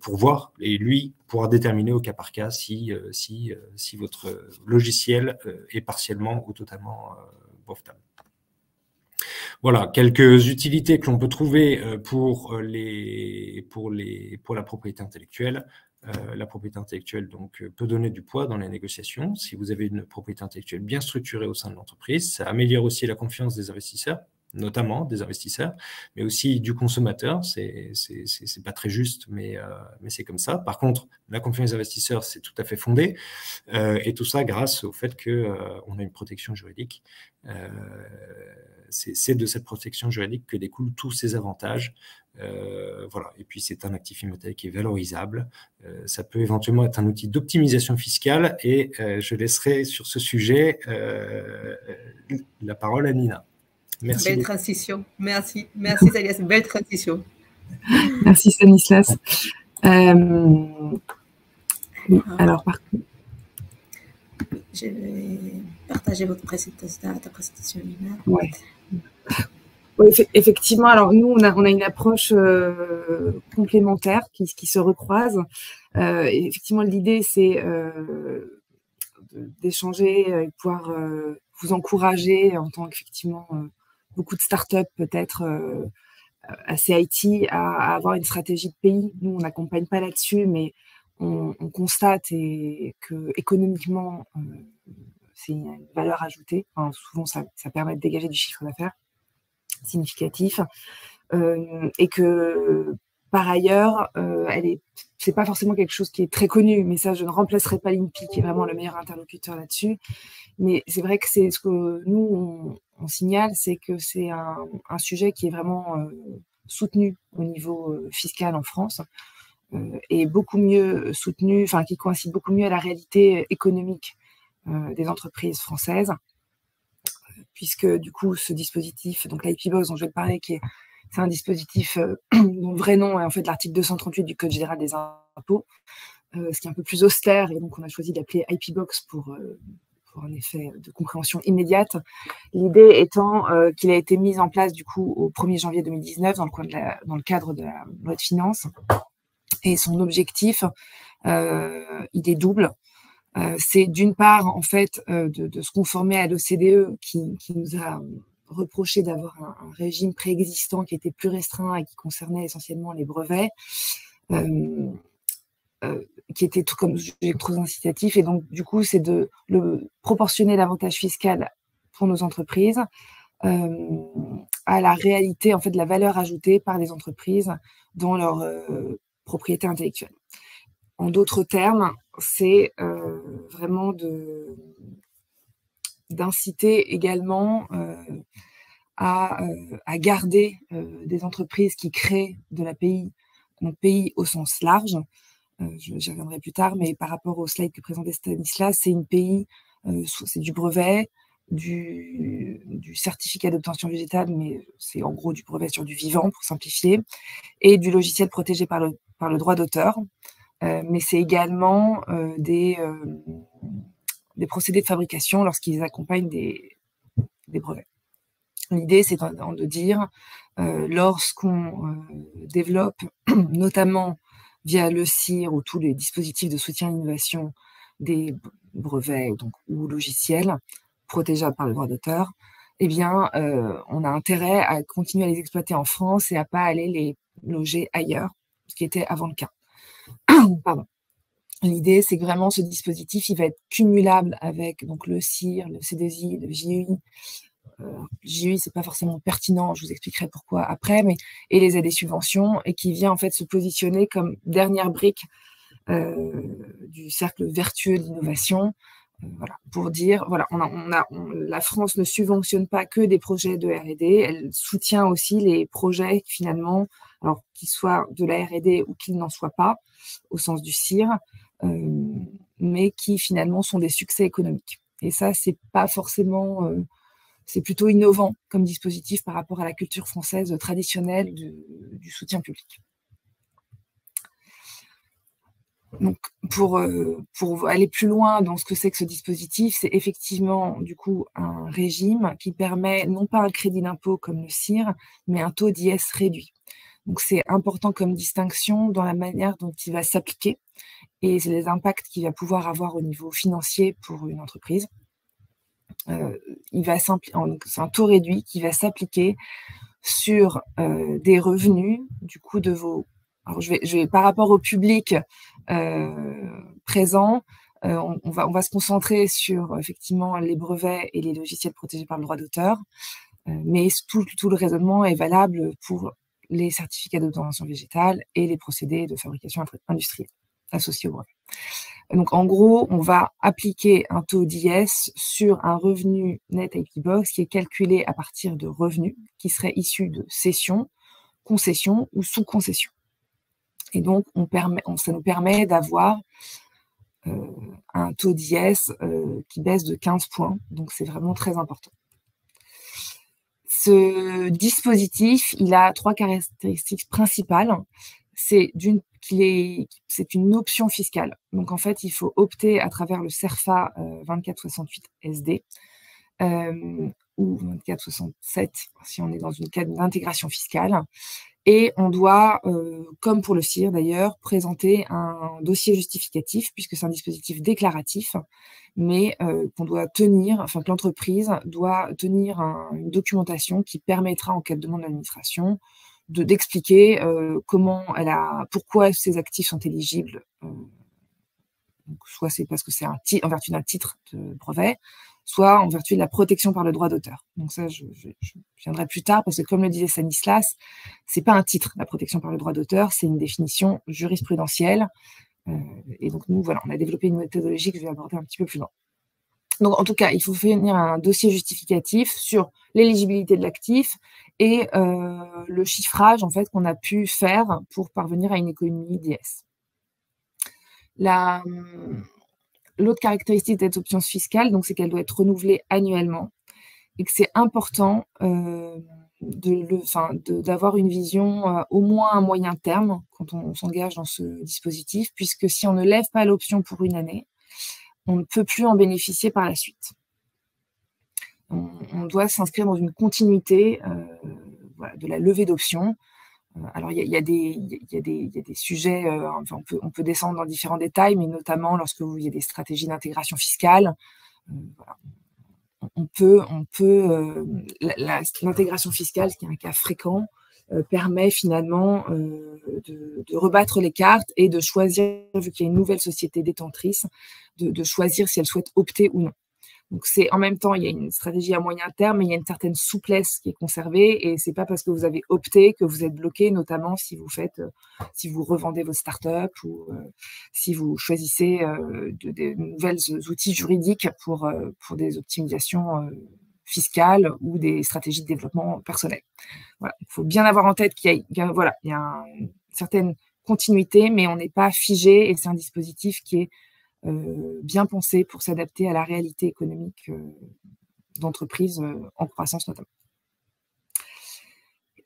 Pour voir, et lui pourra déterminer au cas par cas si votre logiciel est partiellement ou totalement brevetable. Voilà, quelques utilités que l'on peut trouver pour la propriété intellectuelle. La propriété intellectuelle donc, peut donner du poids dans les négociations. Si vous avez une propriété intellectuelle bien structurée au sein de l'entreprise, ça améliore aussi la confiance des investisseurs, notamment des investisseurs, mais aussi du consommateur. C'est pas très juste, mais c'est comme ça. Par contre, la confiance des investisseurs, c'est tout à fait fondé, et tout ça grâce au fait qu'on a une protection juridique. C'est de cette protection juridique que découlent tous ces avantages. Voilà. Et puis, c'est un actif immatériel qui est valorisable. Ça peut éventuellement être un outil d'optimisation fiscale, et je laisserai sur ce sujet la parole à Nina. Merci. Belle transition. Merci Zalias, c'est une belle transition. Merci Stanislas. Alors, par contre, je vais partager ta présentation. Ouais. Oui, effectivement, alors nous, on a une approche complémentaire qui se recroise. Effectivement, l'idée, c'est d'échanger et de pouvoir vous encourager en tant qu'effectivement beaucoup de startups peut-être assez IT à avoir une stratégie de pays. Nous, on n'accompagne pas là-dessus, mais on constate que économiquement, c'est une valeur ajoutée. Enfin, souvent, ça permet de dégager du chiffre d'affaires significatif, et que par ailleurs, c'est pas forcément quelque chose qui est très connu, mais ça, je ne remplacerai pas l'INPI, qui est vraiment le meilleur interlocuteur là-dessus. Mais c'est vrai que c'est ce que nous, on signale, c'est que c'est un sujet qui est vraiment soutenu au niveau fiscal en France, et beaucoup mieux soutenu, enfin, qui coïncide beaucoup mieux à la réalité économique des entreprises françaises, puisque du coup, ce dispositif, donc l'IP Box dont je vais parler, c'est un dispositif dont le vrai nom est en fait l'article 238 du Code général des impôts, ce qui est un peu plus austère, et donc on a choisi d'appeler IP Box pour un effet de compréhension immédiate. L'idée étant qu'il a été mis en place du coup au 1er janvier 2019 dans le cadre de la loi de finances, et son objectif, il est double. C'est d'une part en fait de se conformer à l'OCDE qui nous a reproché d'avoir un régime préexistant qui était plus restreint et qui concernait essentiellement les brevets, qui était tout comme trop incitatif, et donc du coup c'est de proportionner l'avantage fiscal pour nos entreprises à la réalité en fait de la valeur ajoutée par les entreprises dans leur propriété intellectuelle. En d'autres termes, c'est vraiment d'inciter également à garder des entreprises qui créent de l'API, donc pays au sens large. J'y reviendrai plus tard, mais par rapport au slide que présentait Stanislas, c'est une PI, c'est du brevet, du certificat d'obtention végétale, mais c'est en gros du brevet sur du vivant pour simplifier, et du logiciel protégé par le droit d'auteur. Mais c'est également des procédés de fabrication lorsqu'ils accompagnent des brevets. L'idée, c'est de dire, lorsqu'on développe, notamment via le CIR ou tous les dispositifs de soutien à l'innovation, des brevets ou logiciels protégeables par le droit d'auteur, eh bien, on a intérêt à continuer à les exploiter en France et à ne pas aller les loger ailleurs, ce qui était avant le cas. Pardon. L'idée, c'est que vraiment ce dispositif, il va être cumulable avec donc le CIR, le C2I, le JEI. Le JEI, c'est pas forcément pertinent, je vous expliquerai pourquoi après, et les aides et subventions, et qui vient en fait se positionner comme dernière brique du cercle vertueux de l'innovation Voilà, pour dire, voilà, la France ne subventionne pas que des projets de R&D, elle soutient aussi les projets finalement, alors qu'ils soient de la R&D ou qu'ils n'en soient pas, au sens du CIR, mais qui finalement sont des succès économiques. Et ça, c'est pas forcément, c'est plutôt innovant comme dispositif par rapport à la culture française traditionnelle du soutien public. Donc, pour aller plus loin dans ce que c'est que ce dispositif, c'est effectivement, du coup, un régime qui permet non pas un crédit d'impôt comme le CIR, mais un taux d'IS réduit. Donc, c'est important comme distinction dans la manière dont il va s'appliquer et les impacts qu'il va pouvoir avoir au niveau financier pour une entreprise. C'est un taux réduit qui va s'appliquer sur des revenus, du coup, de vos... Alors, je vais par rapport au public présent, on va se concentrer sur effectivement les brevets et les logiciels protégés par le droit d'auteur, mais tout le raisonnement est valable pour les certificats d'obtention végétale et les procédés de fabrication industrielle associés au brevet. Donc, en gros, on va appliquer un taux d'IS sur un revenu net IP Box qui est calculé à partir de revenus qui seraient issus de cession, concession ou sous-concession. Et donc, ça nous permet d'avoir un taux d'IS qui baisse de 15 points. Donc, c'est vraiment très important. Ce dispositif, il a 3 caractéristiques principales. C'est une option fiscale. Donc, en fait, il faut opter à travers le CERFA 2468 SD ou 2467 si on est dans une cadre d'intégration fiscale. Et on doit, comme pour le CIR d'ailleurs, présenter un dossier justificatif, puisque c'est un dispositif déclaratif, mais que l'entreprise doit tenir une documentation qui permettra, en cas de demande de l'administration, d'expliquer pourquoi ces actifs sont éligibles. Donc, soit c'est parce que c'est en vertu d'un titre de brevet, soit en vertu de la protection par le droit d'auteur. Donc ça, je viendrai plus tard, parce que comme le disait Stanislas, c'est pas un titre, la protection par le droit d'auteur, c'est une définition jurisprudentielle. Et donc nous, voilà, on a développé une méthodologie que je vais aborder un petit peu plus loin. Donc en tout cas, il faut fournir un dossier justificatif sur l'éligibilité de l'actif et le chiffrage en fait qu'on a pu faire pour parvenir à une économie d'IS. L'autre caractéristique de cette option fiscale, donc, c'est qu'elle doit être renouvelée annuellement et que c'est important d'avoir une vision au moins à moyen terme quand on s'engage dans ce dispositif, puisque si on ne lève pas l'option pour une année, on ne peut plus en bénéficier par la suite. On doit s'inscrire dans une continuité de la levée d'options. Alors, il y a des sujets, on peut descendre dans différents détails, mais notamment lorsque il y a des stratégies d'intégration fiscale. L'intégration fiscale, qui est un cas fréquent, permet finalement de rebattre les cartes et de choisir, vu qu'il y a une nouvelle société détentrice, de choisir si elle souhaite opter ou non. Donc, en même temps, il y a une stratégie à moyen terme, mais il y a une certaine souplesse qui est conservée, et c'est pas parce que vous avez opté que vous êtes bloqué, notamment si vous revendez votre start-up ou si vous choisissez des nouvelles outils juridiques pour des optimisations fiscales ou des stratégies de développement personnel. Voilà. Il faut bien avoir en tête qu'il y a une certaine continuité, mais on n'est pas figé, et c'est un dispositif qui est bien pensé pour s'adapter à la réalité économique d'entreprises en croissance notamment.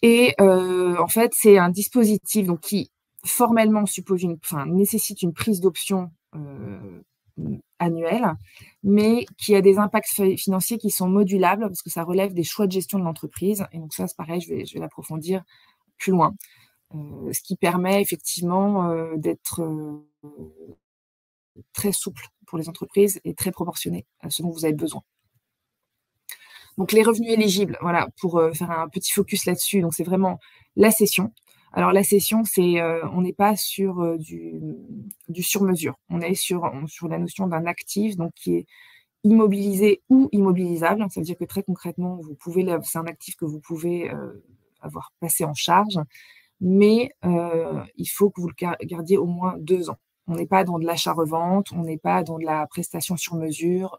Et en fait, c'est un dispositif donc, qui formellement nécessite une prise d'option annuelle, mais qui a des impacts financiers qui sont modulables parce que ça relève des choix de gestion de l'entreprise. Et donc ça, c'est pareil, je vais l'approfondir plus loin. Ce qui permet effectivement d'être très souple pour les entreprises et très proportionné à ce dont vous avez besoin. Donc, les revenus éligibles, voilà, pour faire un petit focus là-dessus, donc c'est vraiment la cession. Alors, la cession, on n'est pas sur du sur-mesure. On est sur la notion d'un actif, donc qui est immobilisé ou immobilisable. Ça veut dire que très concrètement, c'est un actif que vous pouvez avoir passé en charge, mais il faut que vous le gardiez au moins 2 ans. On n'est pas dans de l'achat-revente, on n'est pas dans de la prestation sur mesure.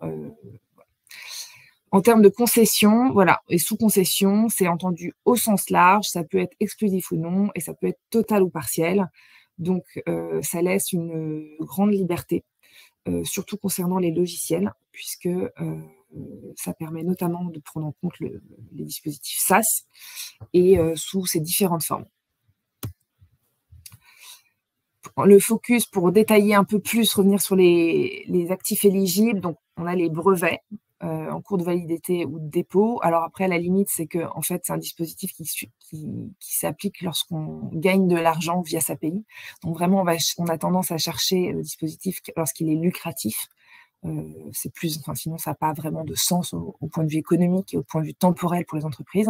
En termes de concession, voilà, et sous concession, c'est entendu au sens large, ça peut être exclusif ou non, et ça peut être total ou partiel. Donc, ça laisse une grande liberté, surtout concernant les logiciels, puisque ça permet notamment de prendre en compte les dispositifs SaaS et sous ces différentes formes. Le focus, pour détailler un peu plus, revenir sur les actifs éligibles, donc on a les brevets en cours de validité ou de dépôt. Alors après, à la limite, c'est que en fait, c'est un dispositif qui s'applique lorsqu'on gagne de l'argent via sa API. Donc vraiment, on a tendance à chercher le dispositif lorsqu'il est lucratif. C'est plus, enfin, sinon, ça n'a pas vraiment de sens au point de vue économique et au point de vue temporel pour les entreprises.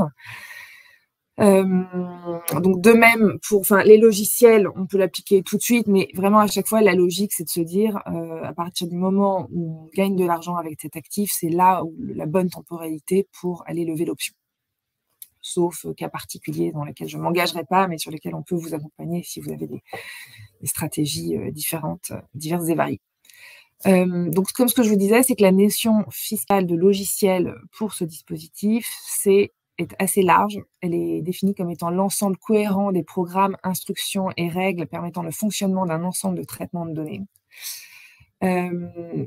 Donc de même pour les logiciels, on peut l'appliquer tout de suite, mais vraiment à chaque fois la logique c'est de se dire à partir du moment où on gagne de l'argent avec cet actif, c'est là où la bonne temporalité pour aller lever l'option. Sauf cas particuliers dans lesquels je ne m'engagerai pas, mais sur lesquels on peut vous accompagner si vous avez des stratégies diverses et variées. Donc comme ce que je vous disais, c'est que la notion fiscale de logiciel pour ce dispositif, est assez large. Elle est définie comme étant l'ensemble cohérent des programmes, instructions et règles permettant le fonctionnement d'un ensemble de traitements de données.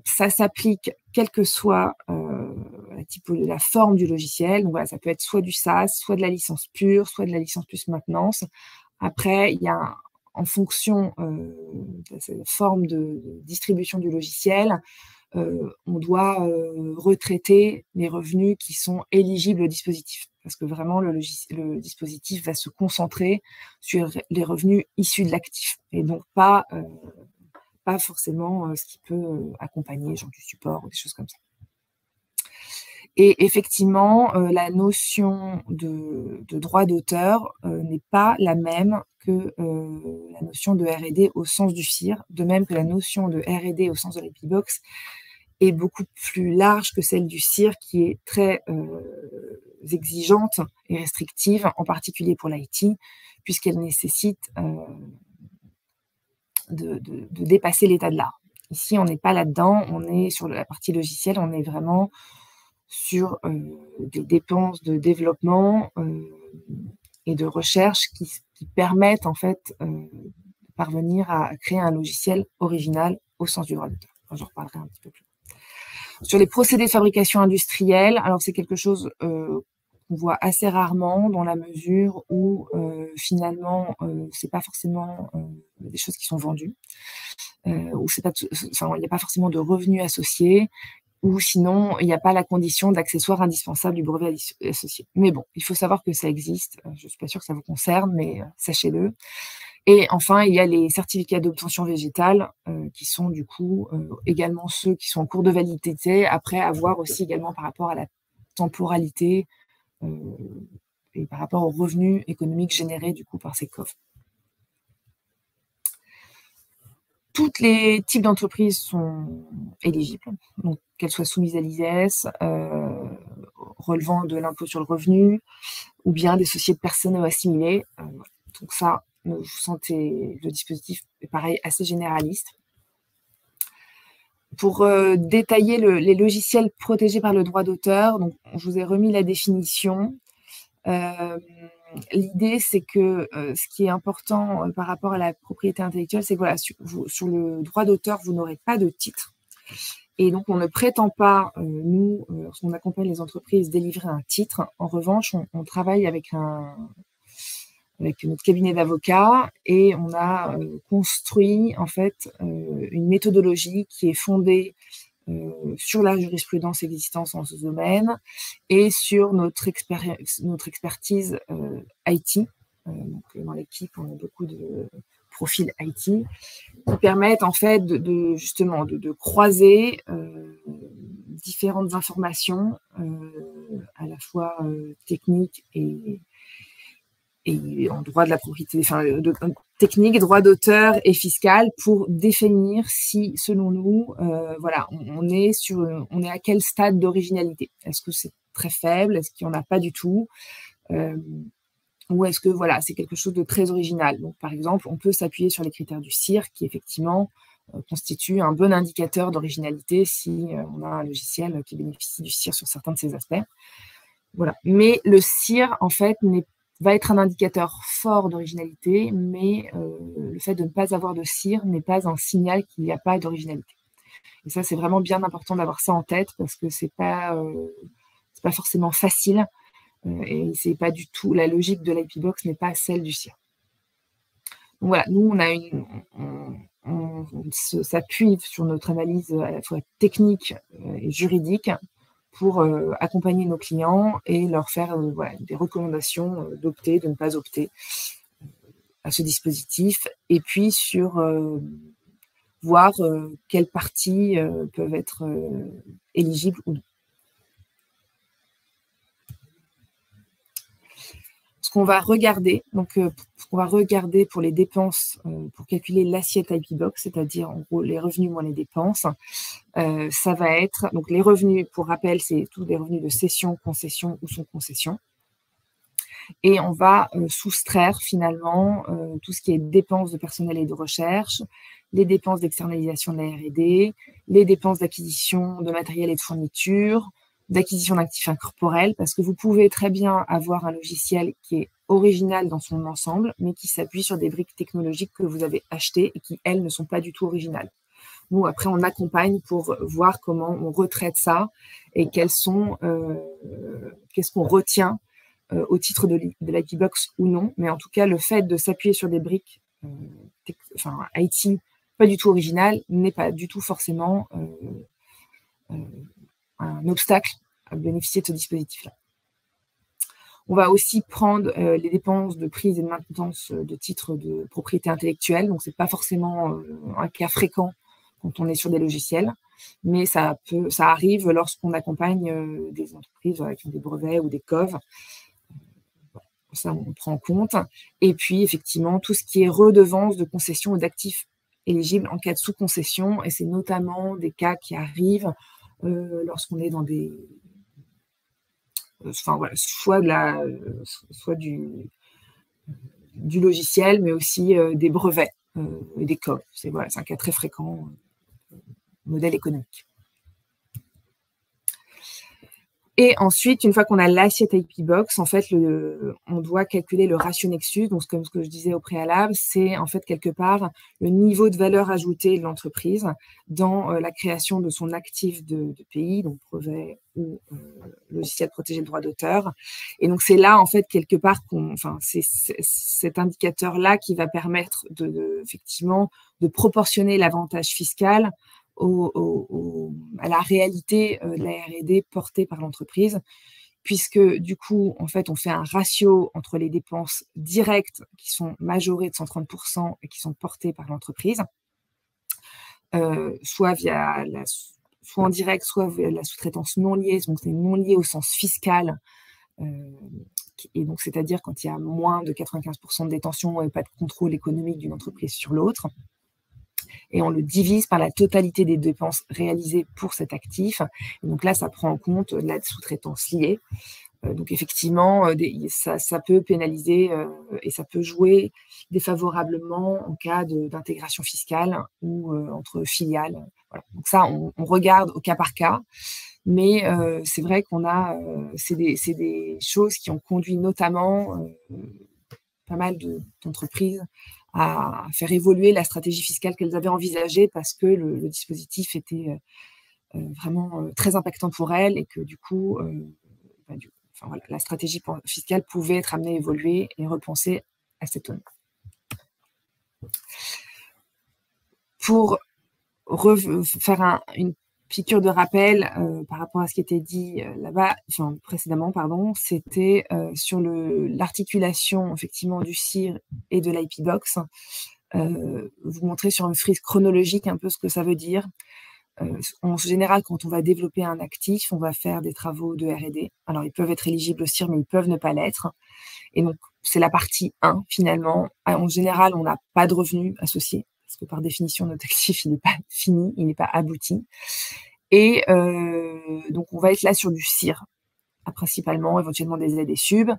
Ça s'applique quelle que soit la forme du logiciel. Donc voilà, ça peut être soit du SaaS, soit de la licence pure, soit de la licence plus maintenance. Après, il y a en fonction de cette forme de distribution du logiciel, on doit retraiter les revenus qui sont éligibles au dispositif. Parce que vraiment, le dispositif va se concentrer sur les revenus issus de l'actif. Et donc, pas forcément ce qui peut accompagner, genre du support ou des choses comme ça. Et effectivement, la notion de droit d'auteur n'est pas la même que la notion de R&D au sens du CIR, de même que la notion de R&D au sens de l'EpiBox est beaucoup plus large que celle du CIR, qui est très exigeante et restrictive, en particulier pour l'IT, puisqu'elle nécessite de dépasser l'état de l'art. Ici, on n'est pas là-dedans, on est sur la partie logicielle, on est vraiment sur des dépenses de développement et de recherche qui permettent en fait de parvenir à créer un logiciel original au sens du droit d'auteur. J'en reparlerai un petit peu plus. Sur les procédés de fabrication industrielle, alors c'est quelque chose qu'on voit assez rarement dans la mesure où finalement c'est pas forcément des choses qui sont vendues, où c'est pas, il n'y a pas forcément de revenus associés, ou sinon il n'y a pas la condition d'accessoire indispensable du brevet associé. Mais bon, il faut savoir que ça existe. Je suis pas sûre que ça vous concerne, mais sachez-le. Et enfin, il y a les certificats d'obtention végétale qui sont du coup également ceux qui sont en cours de validité, après avoir aussi également par rapport à la temporalité et par rapport aux revenus économiques générés du coup par ces coffres. Tous les types d'entreprises sont éligibles, donc qu'elles soient soumises à l'ISES, relevant de l'impôt sur le revenu, ou bien des sociétés personnelles assimilées. Donc ça, vous sentez le dispositif est pareil, assez généraliste. Pour détailler les logiciels protégés par le droit d'auteur, donc je vous ai remis la définition. L'idée, c'est que ce qui est important par rapport à la propriété intellectuelle, c'est que voilà, sur le droit d'auteur, vous n'aurez pas de titre. Et donc, on ne prétend pas, nous, lorsqu'on accompagne les entreprises, délivrer un titre. En revanche, on travaille avec notre cabinet d'avocats et on a construit en fait une méthodologie qui est fondée sur la jurisprudence existante en ce domaine et sur notre expertise IT. Donc, dans l'équipe, on a beaucoup de profils IT qui permettent en fait justement de croiser différentes informations à la fois techniques et en droit de la propriété, technique, droit d'auteur et fiscal pour définir si, selon nous, voilà, on est à quel stade d'originalité. Est-ce que c'est très faible? Est-ce qu'il n'y en a pas du tout? Ou est-ce que voilà, c'est quelque chose de très original? Donc, par exemple, on peut s'appuyer sur les critères du CIR qui, effectivement, constitue un bon indicateur d'originalité si on a un logiciel qui bénéficie du CIR sur certains de ces aspects. Voilà. Mais le CIR, en fait, va être un indicateur fort d'originalité, mais le fait de ne pas avoir de CIR n'est pas un signal qu'il n'y a pas d'originalité. Et ça, c'est vraiment bien important d'avoir ça en tête parce que c'est pas forcément facile et c'est pas du tout la logique de l'IP Box n'est pas celle du CIR. Donc voilà, nous on s'appuie sur notre analyse à la fois technique et juridique pour accompagner nos clients et leur faire des recommandations d'opter, de ne pas opter à ce dispositif, et puis sur voir quelles parties peuvent être éligibles ou non. Ce qu'on va regarder, pour les dépenses, pour calculer l'assiette IP Box, c'est-à-dire en gros les revenus moins les dépenses, ça va être, donc les revenus, pour rappel, c'est tous les revenus de cession, concession ou sous-concession. Et on va soustraire finalement tout ce qui est dépenses de personnel et de recherche, les dépenses d'externalisation de la R&D, les dépenses d'acquisition de matériel et de fourniture, d'acquisition d'actifs incorporels, parce que vous pouvez très bien avoir un logiciel qui est original dans son ensemble, mais qui s'appuie sur des briques technologiques que vous avez achetées et qui, elles, ne sont pas du tout originales. Nous, après, on accompagne pour voir comment on retraite ça et qu'est-ce qu'on retient au titre de l'IP Box ou non. Mais en tout cas, le fait de s'appuyer sur des briques IT pas du tout originales n'est pas du tout forcément un obstacle à bénéficier de ce dispositif-là. On va aussi prendre les dépenses de prise et de maintenance de titres de propriété intellectuelle. Donc, c'est pas forcément un cas fréquent quand on est sur des logiciels, mais ça arrive lorsqu'on accompagne des entreprises qui ont des brevets ou des COV. Ça, on prend en compte. Et puis, effectivement, tout ce qui est redevance de concession ou d'actifs éligibles en cas de sous-concession. Et c'est notamment des cas qui arrivent lorsqu'on est dans des... soit du logiciel, mais aussi des brevets et des COV. C'est un cas très fréquent, modèle économique. Et ensuite, une fois qu'on a l'assiette IP Box, en fait, on doit calculer le ratio Nexus. Donc, comme ce que je disais au préalable, c'est en fait quelque part le niveau de valeur ajoutée de l'entreprise dans la création de son actif de pays, donc brevet ou logiciel protégé de droit d'auteur. Et donc, c'est là, en fait, quelque part, c'est cet indicateur-là qui va permettre effectivement de proportionner l'avantage fiscal à la réalité de la R&D portée par l'entreprise, puisque du coup, en fait, on fait un ratio entre les dépenses directes qui sont majorées de 130% et qui sont portées par l'entreprise, soit en direct, soit via la sous-traitance non liée, donc c'est non lié au sens fiscal, et donc c'est-à-dire quand il y a moins de 95% de détention et pas de contrôle économique d'une entreprise sur l'autre. Et on le divise par la totalité des dépenses réalisées pour cet actif. Et donc là, ça prend en compte la sous-traitance liée. Donc effectivement, ça peut pénaliser et ça peut jouer défavorablement en cas d'intégration fiscale ou entre filiales. Voilà. Donc ça, on regarde au cas par cas. Mais c'est vrai qu'on a, c'est des choses qui ont conduit notamment pas mal d'entreprises à faire évoluer la stratégie fiscale qu'elles avaient envisagée parce que le dispositif était vraiment très impactant pour elles et que du coup, la stratégie fiscale pouvait être amenée à évoluer et repenser à cette aune. Pour faire une piqûre de rappel par rapport à ce qui était dit précédemment, c'était sur l'articulation effectivement du CIR et de l'IP Box. Vous montrer sur une frise chronologique un peu ce que ça veut dire. En général, quand on va développer un actif, on va faire des travaux de R&D. Alors, ils peuvent être éligibles au CIR, mais ils peuvent ne pas l'être. Et donc, c'est la partie 1, finalement. En général, on n'a pas de revenus associés, parce que par définition, notre actif, il n'est pas fini, il n'est pas abouti. Et donc, on va être là sur du CIR, principalement, éventuellement des aides et subs.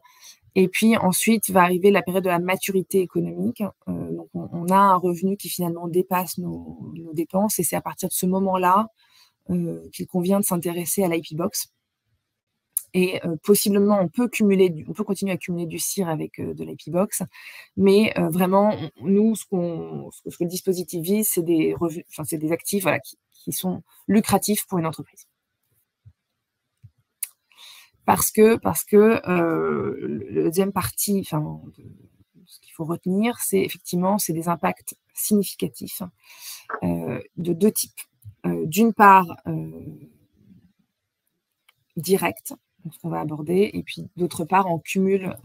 Et puis ensuite va arriver la période de la maturité économique. Donc on a un revenu qui finalement dépasse nos dépenses et c'est à partir de ce moment-là qu'il convient de s'intéresser à l'IP Box. Et possiblement, on peut continuer à cumuler du CIR avec de l'IP Box, mais vraiment, nous, ce que le dispositif vise, c'est des revenus, enfin, c'est des actifs voilà, qui sont lucratifs pour une entreprise. Parce que le deuxième partie, enfin, ce qu'il faut retenir, c'est effectivement, c'est des impacts significatifs de deux types. D'une part, direct, ce qu'on va aborder, et puis d'autre part, on cumule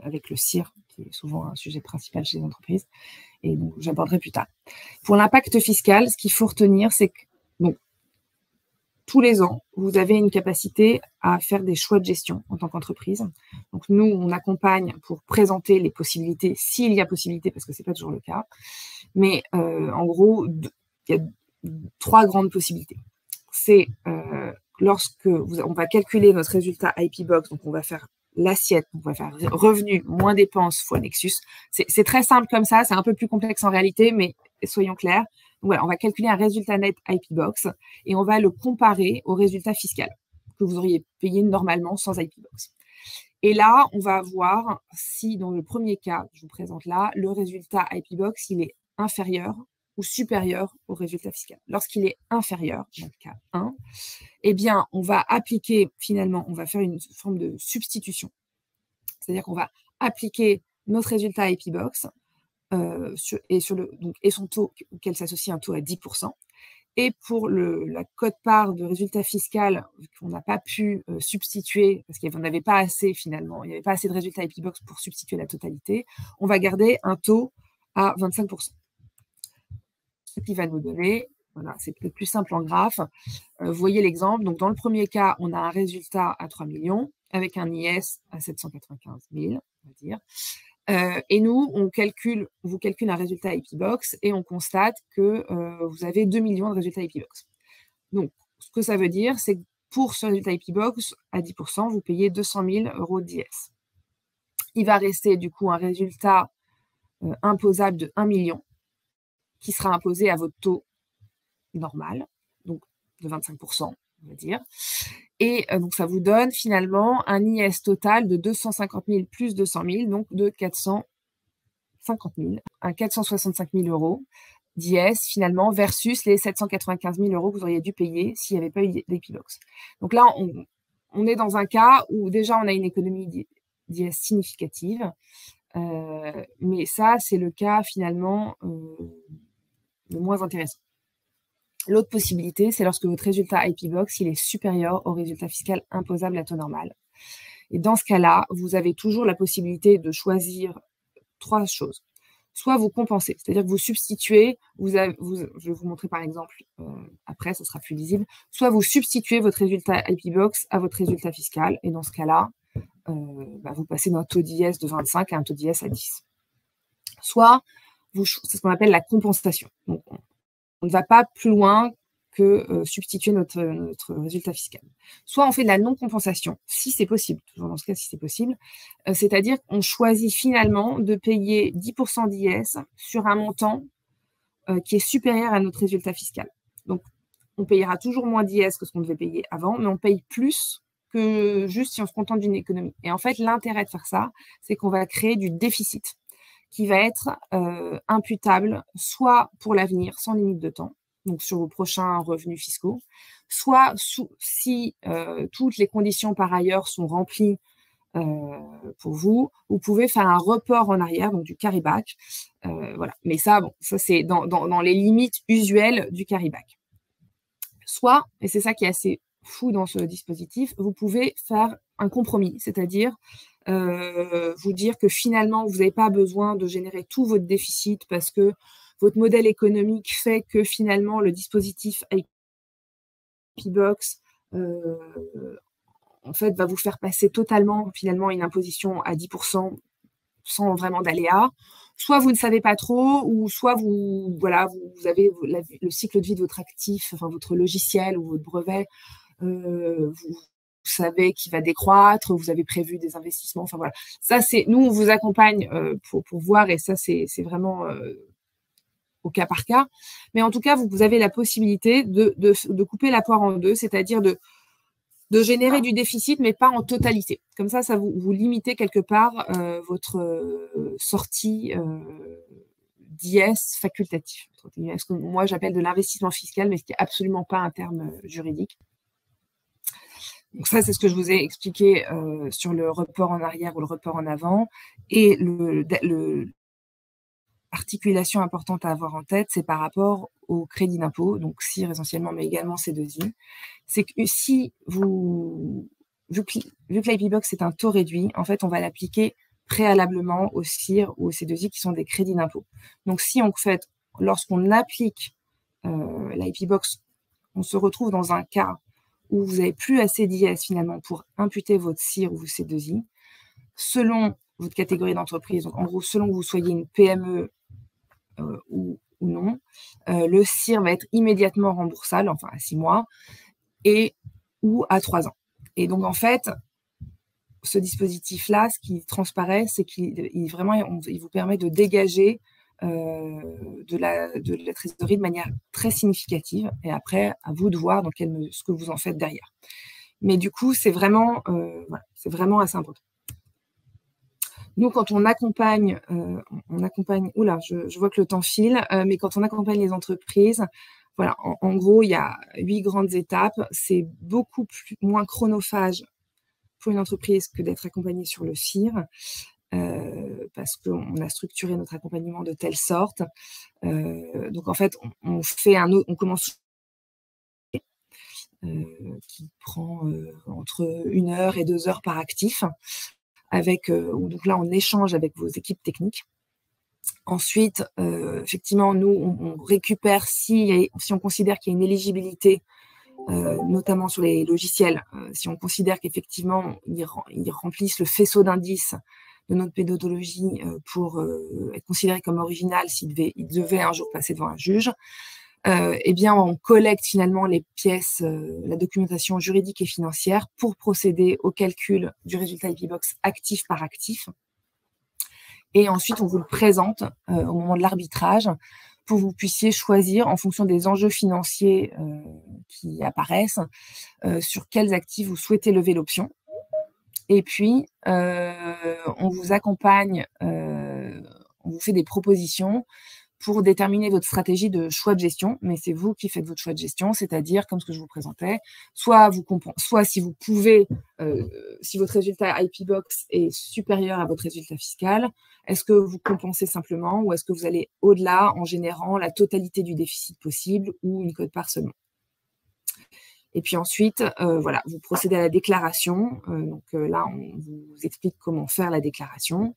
avec le CIR, qui est souvent un sujet principal chez les entreprises, et donc j'aborderai plus tard. Pour l'impact fiscal, ce qu'il faut retenir, c'est que bon, tous les ans, vous avez une capacité à faire des choix de gestion en tant qu'entreprise. Donc nous, on accompagne pour présenter les possibilités, s'il y a possibilité, parce que c'est pas toujours le cas. Mais en gros, il y a 3 grandes possibilités. C'est lorsque on va calculer notre résultat IP Box, donc on va faire l'assiette, on va faire revenu moins dépenses fois Nexus. C'est très simple comme ça, c'est un peu plus complexe en réalité, mais soyons clairs. Donc voilà, on va calculer un résultat net IP Box et on va le comparer au résultat fiscal que vous auriez payé normalement sans IP Box. Et là, on va voir si dans le premier cas que je vous présente là, le résultat IP Box, il est inférieur ou supérieur au résultat fiscal. Lorsqu'il est inférieur, dans le cas 1, eh bien, on va appliquer, finalement, on va faire une forme de substitution. C'est-à-dire qu'on va appliquer notre résultat IP Box et son taux, auquel s'associe un taux à 10%. Et pour la quote-part de résultat fiscal qu'on n'a pas pu substituer, parce qu'il n'y en avait pas assez finalement, il n'y avait pas assez de résultats IP Box pour substituer la totalité, on va garder un taux à 25%. Ce qui va nous donner, voilà, c'est peut-être plus simple en graphe. Vous voyez l'exemple. Donc, dans le premier cas, on a un résultat à 3 millions avec un IS à 795 000, on va dire. Et nous, on vous calcule un résultat IP Box et on constate que vous avez 2 millions de résultats IP Box. Donc, ce que ça veut dire, c'est que pour ce résultat IP Box, à 10%, vous payez 200 000 € d'IS. Il va rester du coup un résultat imposable de 1 million qui sera imposé à votre taux normal, donc de 25%, on va dire. Et donc, ça vous donne finalement un IS total de 250 000 plus 200 000, donc de 450 000, un 465 000 € d'IS finalement versus les 795 000 € que vous auriez dû payer s'il n'y avait pas eu d'IP Box. Donc là, on est dans un cas où déjà on a une économie d'IS significative, mais ça, c'est le cas finalement le moins intéressant. L'autre possibilité, c'est lorsque votre résultat IP Box il est supérieur au résultat fiscal imposable à taux normal. Et dans ce cas-là, vous avez toujours la possibilité de choisir 3 choses. Soit vous compensez, c'est-à-dire que vous substituez, je vais vous montrer par exemple, après, ça sera plus lisible, soit vous substituez votre résultat IP Box à votre résultat fiscal, et dans ce cas-là, vous passez d'un taux d'IS de 25 à un taux d'IS à 10. Soit, c'est ce qu'on appelle la compensation. Donc, on ne va pas plus loin que substituer notre résultat fiscal. Soit on fait de la non-compensation, si c'est possible, toujours dans ce cas, si c'est possible, c'est-à-dire qu'on choisit finalement de payer 10% d'IS sur un montant qui est supérieur à notre résultat fiscal. Donc, on payera toujours moins d'IS que ce qu'on devait payer avant, mais on paye plus que juste si on se contente d'une économie. Et en fait, l'intérêt de faire ça, c'est qu'on va créer du déficit qui va être imputable soit pour l'avenir, sans limite de temps, donc sur vos prochains revenus fiscaux, soit si toutes les conditions par ailleurs sont remplies pour vous, vous pouvez faire un report en arrière, donc du carryback. Voilà. Mais ça, bon, ça c'est dans les limites usuelles du carryback. Soit, et c'est ça qui est assez fou dans ce dispositif, vous pouvez faire un compromis, c'est-à-dire vous dire que finalement, vous n'avez pas besoin de générer tout votre déficit parce que votre modèle économique fait que finalement, le dispositif IP Box en fait, va vous faire passer totalement finalement une imposition à 10% sans vraiment d'aléas. Soit vous ne savez pas trop, ou soit vous avez le cycle de vie de votre actif, enfin votre logiciel ou votre brevet, vous savez qu'il va décroître, vous avez prévu des investissements. Enfin voilà, ça nous on vous accompagne pour voir, et ça c'est vraiment au cas par cas. Mais en tout cas, vous avez la possibilité de couper la poire en deux, c'est-à-dire de générer du déficit, mais pas en totalité. Comme ça vous limitez quelque part votre sortie d'IS facultatif. Ce que moi, j'appelle de l'investissement fiscal, mais ce qui n'est absolument pas un terme juridique. Donc ça, c'est ce que je vous ai expliqué sur le report en arrière ou le report en avant. Et l'articulation importante à avoir en tête, c'est par rapport au crédit d'impôt, donc CIR essentiellement, mais également C2I. C'est que si vu que l'IP-Box est un taux réduit, en fait, on va l'appliquer préalablement au CIR ou au C2I qui sont des crédits d'impôt. Donc, lorsqu'on applique l'IP-Box, on se retrouve dans un cas où vous n'avez plus assez d'IS finalement pour imputer votre CIR ou votre C2I, selon votre catégorie d'entreprise. Donc, en gros, selon que vous soyez une PME ou non, le CIR va être immédiatement remboursable, enfin à 6 mois, ou à 3 ans. Et donc, en fait, ce dispositif-là, ce qui transparaît, c'est qu'il vous permet de dégager de la trésorerie de manière très significative. Et après, à vous de voir ce que vous en faites derrière. Mais du coup, c'est vraiment assez important. Nous, quand on accompagne, oula, je vois que le temps file, mais quand on accompagne les entreprises, voilà, en gros, il y a 8 grandes étapes. C'est beaucoup moins chronophage pour une entreprise que d'être accompagnée sur le CIR, parce qu'on a structuré notre accompagnement de telle sorte. Donc, en fait, on commence qui prend entre 1 heure et 2 heures par actif. Donc là, on échange avec vos équipes techniques. Ensuite, effectivement, nous, on récupère si on considère qu'il y a une éligibilité, notamment sur les logiciels, si on considère qu'effectivement, ils remplissent le faisceau d'indices de notre pédologie pour être considérés comme original s'ils devaient un jour passer devant un juge. Eh bien, on collecte finalement les pièces, la documentation juridique et financière pour procéder au calcul du résultat IP-Box actif par actif. Et ensuite, on vous le présente au moment de l'arbitrage pour que vous puissiez choisir en fonction des enjeux financiers qui apparaissent sur quels actifs vous souhaitez lever l'option. Et puis, on vous accompagne, on vous fait des propositions pour déterminer votre stratégie de choix de gestion, mais c'est vous qui faites votre choix de gestion, c'est-à-dire, comme ce que je vous présentais, soit si vous pouvez, si votre résultat IP-Box est supérieur à votre résultat fiscal, est-ce que vous compensez simplement ou est-ce que vous allez au-delà en générant la totalité du déficit possible ou une quote-part seulement. Et puis ensuite, voilà, vous procédez à la déclaration. Donc là, on vous explique comment faire la déclaration.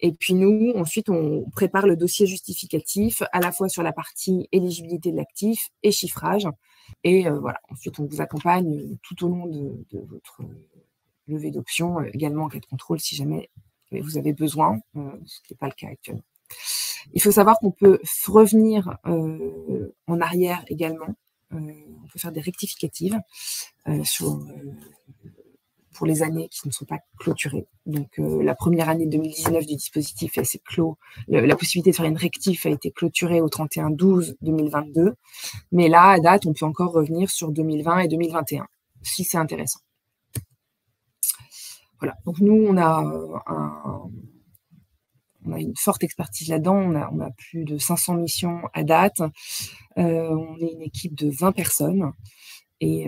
Et puis nous, ensuite, on prépare le dossier justificatif à la fois sur la partie éligibilité de l'actif et chiffrage. Et voilà, ensuite, on vous accompagne tout au long de votre levée d'options, également en cas de contrôle si jamais vous avez besoin, ce qui n'est pas le cas actuellement. Il faut savoir qu'on peut revenir en arrière également. On peut faire des rectificatives pour les années qui ne sont pas clôturées. Donc, la première année 2019 du dispositif, c'est clos. La possibilité de faire une rectif a été clôturée au 31/12/2022. Mais là, à date, on peut encore revenir sur 2020 et 2021, si c'est intéressant. Voilà. Donc, nous, on a une forte expertise là-dedans. On a plus de 500 missions à date. On est une équipe de 20 personnes. Et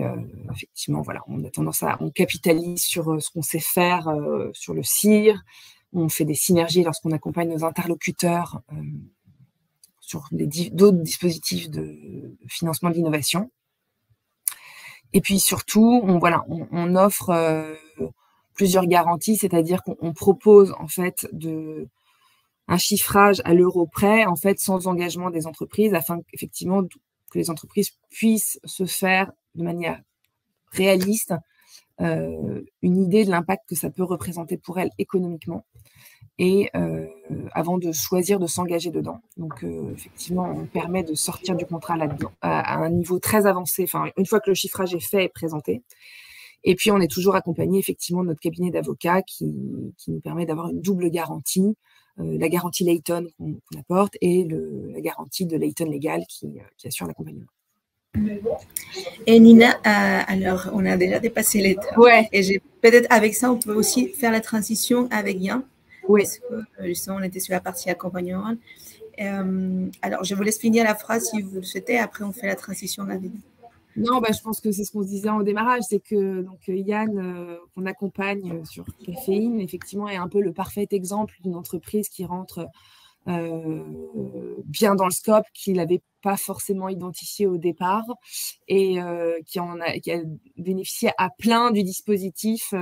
effectivement, voilà, on capitalise sur ce qu'on sait faire sur le CIR. On fait des synergies lorsqu'on accompagne nos interlocuteurs sur d'autres dispositifs de financement de l'innovation. Et puis surtout, on offre plusieurs garanties, c'est-à-dire qu'on propose en fait un chiffrage à l'euro près, en fait, sans engagement des entreprises, afin qu'effectivement que les entreprises puissent se faire de manière réaliste une idée de l'impact que ça peut représenter pour elles économiquement et avant de choisir de s'engager dedans. Donc, effectivement, on permet de sortir du contrat là-dedans à un niveau très avancé, enfin, une fois que le chiffrage est fait et présenté. Et puis, on est toujours accompagné effectivement de notre cabinet d'avocats qui nous permet d'avoir une double garantie, la garantie Layton qu'on apporte et la garantie de Layton Légal qui assure l'accompagnement. Et Nina, alors on a déjà dépassé les temps. Ouais. Et peut-être avec ça, on peut aussi faire la transition avec Yann. Oui. Parce que justement, on était sur la partie accompagnement. Alors, je vous laisse finir la phrase si vous le souhaitez. Après, on fait la transition avec vous. Non, je pense que c'est ce qu'on se disait au démarrage, c'est que donc, Yann, qu'on accompagne sur Caféine, effectivement, est un peu le parfait exemple d'une entreprise qui rentre bien dans le scope, qu'il n'avait pas forcément identifié au départ et qui a bénéficié à plein du dispositif.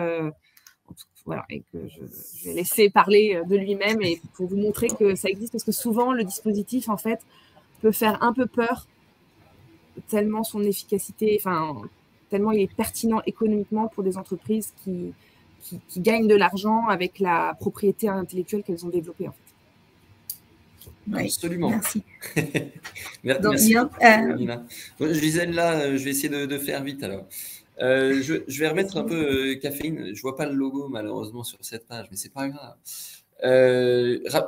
Voilà, et que je vais laisser parler de lui-même et pour vous montrer que ça existe, parce que souvent, le dispositif, en fait, peut faire un peu peur tellement son efficacité, tellement il est pertinent économiquement pour des entreprises qui gagnent de l'argent avec la propriété intellectuelle qu'elles ont développée, en fait. Oui, absolument. Merci. Merci. Nina. Je disais là, je vais essayer de faire vite alors. Je vais remettre un peu Caféine. Je vois pas le logo malheureusement sur cette page, mais c'est pas grave.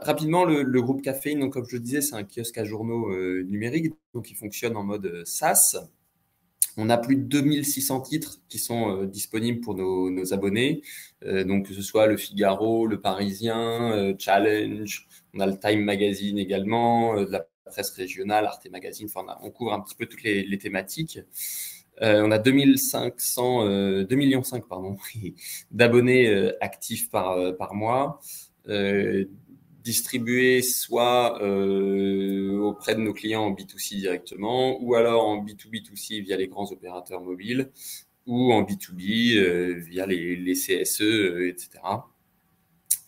Rapidement, le groupe Caféine, donc comme je le disais, c'est un kiosque à journaux numérique, donc il fonctionne en mode SaaS. On a plus de 2600 titres qui sont disponibles pour nos abonnés, donc que ce soit Le Figaro, Le Parisien, Challenge, on a le Time Magazine également, de la presse régionale, Arte Magazine, on couvre un petit peu toutes les thématiques. On a 2,5 millions d'abonnés actifs par mois. Distribués soit auprès de nos clients en B2C directement, ou alors en B2B2C via les grands opérateurs mobiles, ou en B2B via les CSE, etc.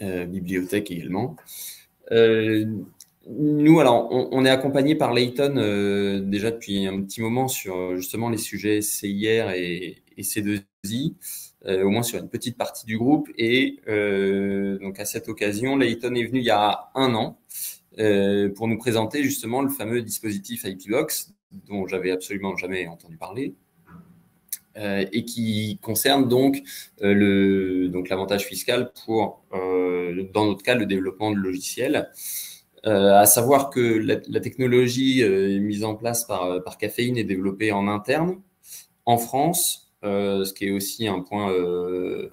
Bibliothèque également. Nous, alors, on est accompagné par Layton déjà depuis un petit moment sur justement les sujets CIR et C2I. Au moins sur une petite partie du groupe. Et donc à cette occasion, Layton est venu il y a 1 an pour nous présenter justement le fameux dispositif IPbox dont j'avais absolument jamais entendu parler et qui concerne donc l'avantage fiscal pour, dans notre cas, le développement de logiciels. À savoir que la technologie mise en place par Caféine est développée en interne en France. Ce qui est aussi un point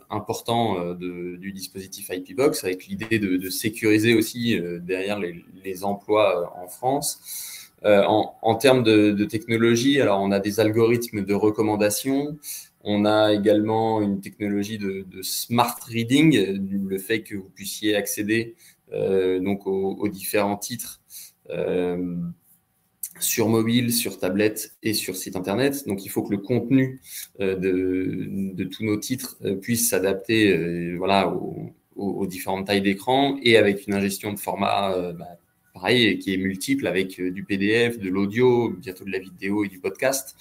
important du dispositif IPbox, avec l'idée de sécuriser aussi derrière les emplois en France. En termes de technologie, alors on a des algorithmes de recommandation, on a également une technologie de smart reading, le fait que vous puissiez accéder donc aux différents titres sur mobile, sur tablette et sur site internet. Donc, il faut que le contenu de tous nos titres puisse s'adapter aux différentes tailles d'écran et avec une ingestion de format pareil, qui est multiple avec du PDF, de l'audio, bientôt de la vidéo et du podcast.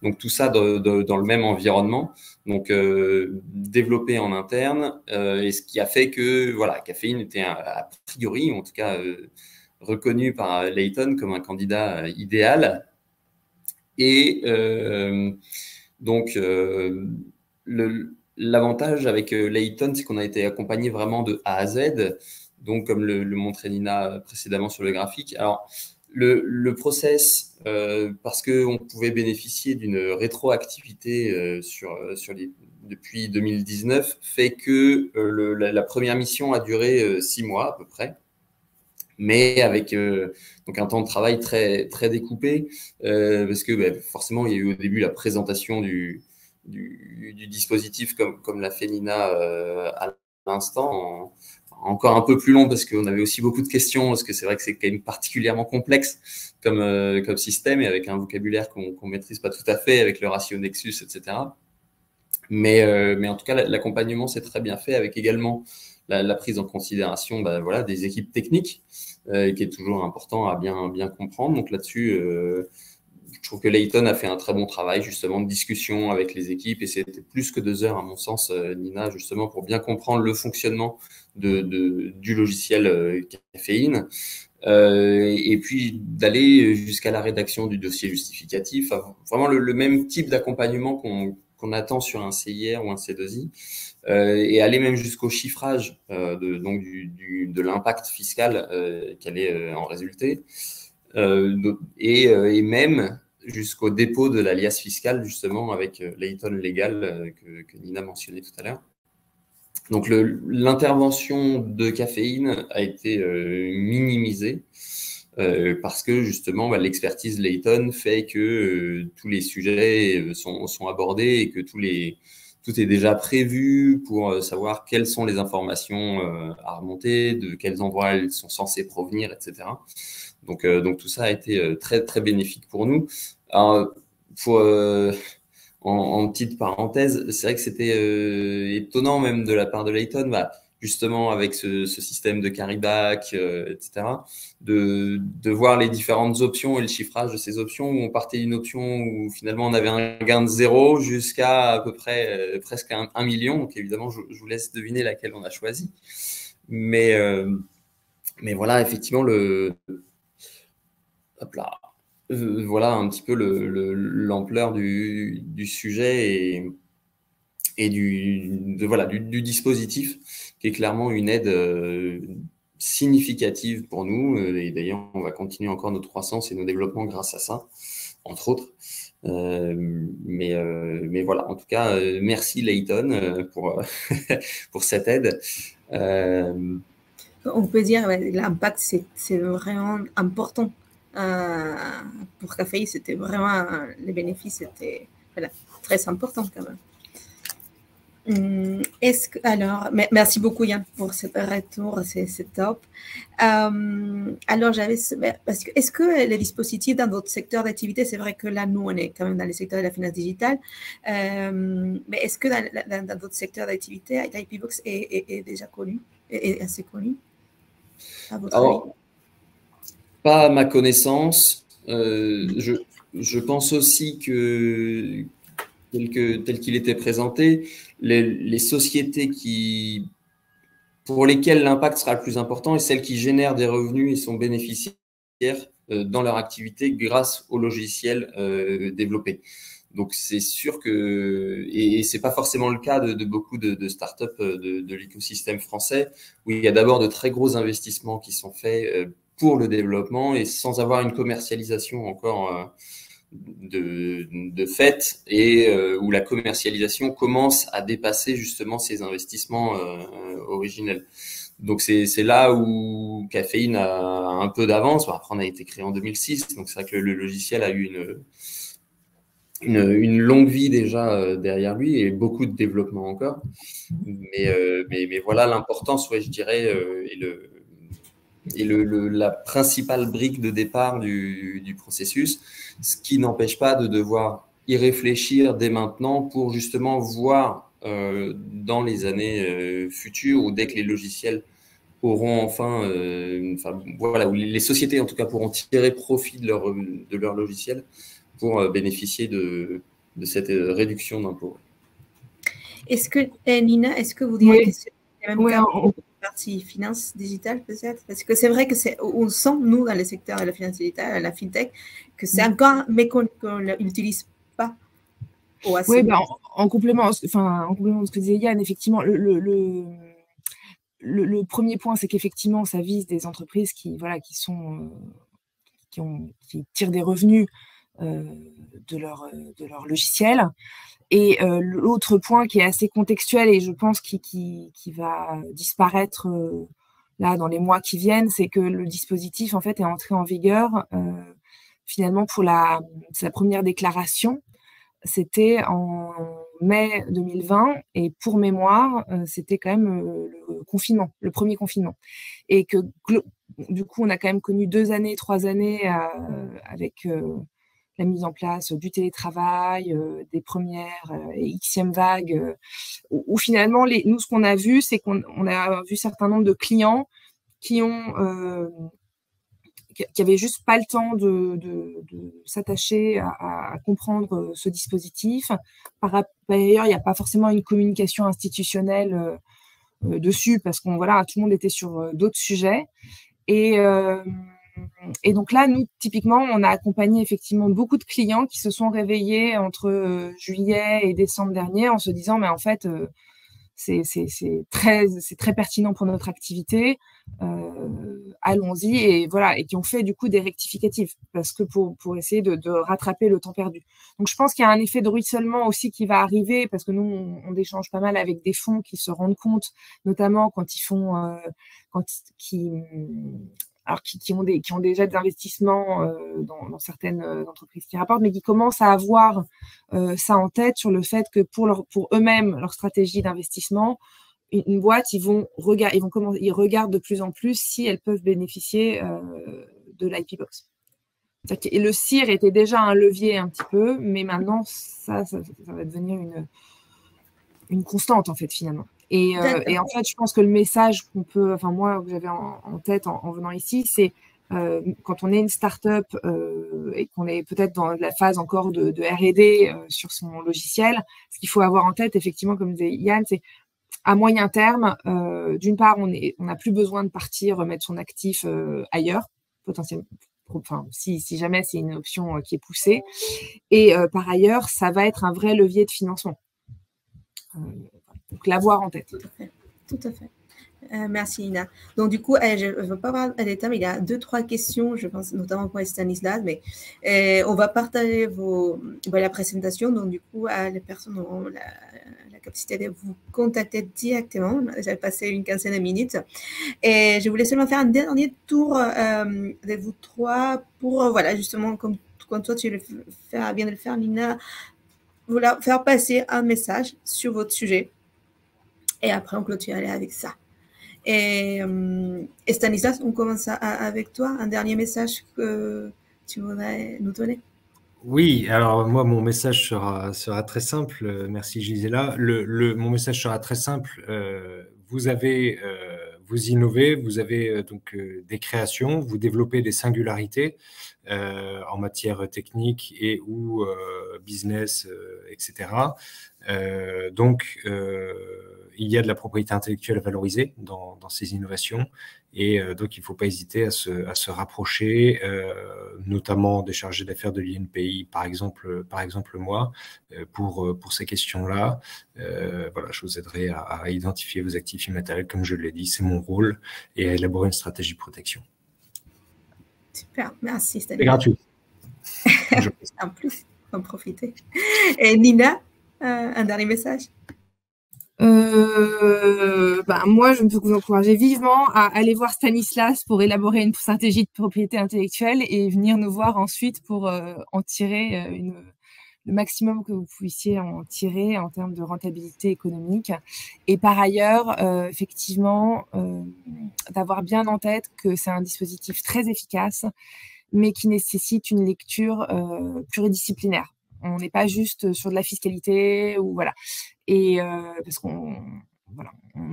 Donc, tout ça dans le même environnement. Donc, développé en interne et ce qui a fait que Caféine était a priori, en tout cas, reconnu par Layton comme un candidat idéal. Et l'avantage avec Layton, c'est qu'on a été accompagné vraiment de A à Z, donc comme le montrait Nina précédemment sur le graphique. Alors, le process, parce qu'on pouvait bénéficier d'une rétroactivité depuis 2019, fait que la première mission a duré 6 mois à peu près, mais avec donc un temps de travail très, très découpé, parce que forcément, il y a eu au début la présentation du dispositif comme l'a fait Nina à l'instant, encore un peu plus long parce qu'on avait aussi beaucoup de questions, parce que c'est vrai que c'est quand même particulièrement complexe comme système et avec un vocabulaire qu'on maîtrise pas tout à fait, avec le ratio Nexus, etc. Mais en tout cas, l'accompagnement s'est très bien fait avec également la prise en considération des équipes techniques, qui est toujours important à bien comprendre. Donc là-dessus, je trouve que Layton a fait un très bon travail justement de discussion avec les équipes et c'était plus que 2 heures à mon sens, Nina, justement pour bien comprendre le fonctionnement du logiciel Caféine. Et puis d'aller jusqu'à la rédaction du dossier justificatif, vraiment le même type d'accompagnement qu'on attend sur un CIR ou un C2I, et aller même jusqu'au chiffrage de l'impact fiscal qui allait en résulter, et même jusqu'au dépôt de l'alias fiscal, justement, avec Layton Legal que Nina mentionnait tout à l'heure. Donc, l'intervention de Caféine a été minimisée parce que, justement, l'expertise Layton fait que tous les sujets sont abordés et que tout est déjà prévu pour savoir quelles sont les informations à remonter, de quels endroits elles sont censées provenir, etc. Donc tout ça a été très, très bénéfique pour nous. Alors, en petite parenthèse, c'est vrai que c'était étonnant même de la part de Layton, justement avec ce système de carryback, etc., de voir les différentes options et le chiffrage de ces options, où on partait d'une option où finalement on avait un gain de 0 jusqu'à à peu près presque 1 million. Donc évidemment, je vous laisse deviner laquelle on a choisi. Mais voilà, effectivement, voilà un petit peu l'ampleur du sujet et du dispositif, qui est clairement une aide significative pour nous. Et d'ailleurs, on va continuer encore notre croissance et nos développements grâce à ça, entre autres. Mais voilà, en tout cas, merci Layton pour cette aide. On peut dire que l'impact, c'est vraiment important. Pour Caféine, c'était vraiment, les bénéfices étaient très importants quand même. Alors, merci beaucoup Yann pour ce retour, c'est top. Alors, est-ce que les dispositifs dans d'autres secteurs d'activité, c'est vrai que là, nous, on est quand même dans le secteur de la finance digitale, mais est-ce que dans d'autres secteurs d'activité, IPbox est déjà connu, est assez connu à votre avis? Pas à ma connaissance. Je pense aussi que, tel qu'il était présenté, les sociétés pour lesquelles l'impact sera le plus important et celles qui génèrent des revenus et sont bénéficiaires dans leur activité grâce aux logiciels développés. Donc, c'est sûr que, et ce n'est pas forcément le cas de beaucoup de startups de l'écosystème français, où il y a d'abord de très gros investissements qui sont faits pour le développement et sans avoir une commercialisation encore de fait, et où la commercialisation commence à dépasser justement ces investissements originels. Donc, c'est là où Caféine a un peu d'avance. Après, on a été créé en 2006, donc c'est vrai que le logiciel a eu une longue vie déjà derrière lui et beaucoup de développement encore. Mais voilà l'importance, je dirais, et la principale brique de départ du processus, ce qui n'empêche pas de devoir y réfléchir dès maintenant pour justement voir dans les années futures, ou dès que les logiciels auront enfin, voilà, où les sociétés en tout cas pourront tirer profit de leur logiciel pour bénéficier de cette réduction d'impôts. Est-ce que, Nina, est-ce que vous diriez que c'est le même cas pour la partie finance digitale peut-être? Parce que c'est vrai que on sent, nous, dans le secteur de la finance digitale, la fintech, que c'est encore, mais qu'on n'utilise pas. Oui, en complément de ce que disait Yann, effectivement, le premier point, c'est qu'effectivement, ça vise des entreprises qui tirent des revenus de leur logiciel. Et l'autre point qui est assez contextuel et je pense qui va disparaître là dans les mois qui viennent, c'est que le dispositif en fait est entré en vigueur finalement pour sa première déclaration. C'était en mai 2020 et pour mémoire, c'était quand même le premier confinement. Et que du coup, on a quand même connu 3 années avec la mise en place du télétravail, des premières et Xème vagues, où finalement, nous, ce qu'on a vu, c'est qu'on a vu un certain nombre de clients qui avaient juste pas le temps de s'attacher à comprendre ce dispositif. Par ailleurs, il n'y a pas forcément une communication institutionnelle dessus parce tout le monde était sur d'autres sujets. Et et donc là, nous, typiquement, on a accompagné effectivement beaucoup de clients qui se sont réveillés entre juillet et décembre dernier en se disant, mais en fait, c'est très pertinent pour notre activité, allons-y, et voilà, et qui ont fait du coup des rectificatifs parce que pour essayer de rattraper le temps perdu. Donc je pense qu'il y a un effet de ruissellement aussi qui va arriver parce que nous on échange pas mal avec des fonds qui se rendent compte, notamment quand ils font qui ont déjà des investissements dans certaines entreprises qui rapportent, mais qui commencent à avoir ça en tête sur le fait que pour eux-mêmes, leur stratégie d'investissement, une boîte, ils regardent de plus en plus si elles peuvent bénéficier de l'IP Box. Et le CIR était déjà un levier un petit peu, mais maintenant, ça va devenir une constante, en fait, finalement. Et en fait, je pense que le message moi, que j'avais en tête en venant ici, c'est quand on est une start-up et qu'on est peut-être dans la phase encore de R&D sur son logiciel, ce qu'il faut avoir en tête, effectivement, comme disait Yann, c'est à moyen terme, d'une part, on n'a plus besoin de partir mettre son actif ailleurs, potentiellement. Enfin, si jamais c'est une option qui est poussée. Et par ailleurs, ça va être un vrai levier de financement. Donc, l'avoir en tête. Tout à fait. Merci, Ina. Donc, du coup, je ne veux pas parler des thèmes, il y a 2-3 questions, je pense, notamment pour Stanislas, mais on va partager la présentation. Donc, du coup, les personnes auront la capacité de vous contacter directement. J'ai passé une quinzaine de minutes. Et je voulais seulement faire un dernier tour de vous trois pour, justement, comme toi, tu viens de le faire, Nina, vous faire passer un message sur votre sujet. Et après, on clôturerait avec ça. Et Stanislas, on commence avec toi. Un dernier message que tu voudrais nous donner? Oui, alors moi, mon message sera très simple. Merci Gisela. Mon message sera très simple. Vous innovez, vous avez donc des créations, vous développez des singularités en matière technique et ou business, etc. Donc, il y a de la propriété intellectuelle à valoriser dans ces innovations. Et donc, il ne faut pas hésiter à se rapprocher, notamment des chargés d'affaires de l'INPI, par exemple moi, pour ces questions-là. Voilà, je vous aiderai à identifier vos actifs immatériels, comme je l'ai dit, c'est mon rôle, et à élaborer une stratégie de protection. Super, merci. C'est gratuit. En plus, on va en profiter. Et Nina, un dernier message? Moi, je ne peux que vous encourager vivement à aller voir Stanislas pour élaborer une stratégie de propriété intellectuelle et venir nous voir ensuite pour en tirer le maximum que vous puissiez en tirer en termes de rentabilité économique. Et par ailleurs, effectivement, d'avoir bien en tête que c'est un dispositif très efficace, mais qui nécessite une lecture pluridisciplinaire. On n'est pas juste sur de la fiscalité ou voilà. Et parce qu'on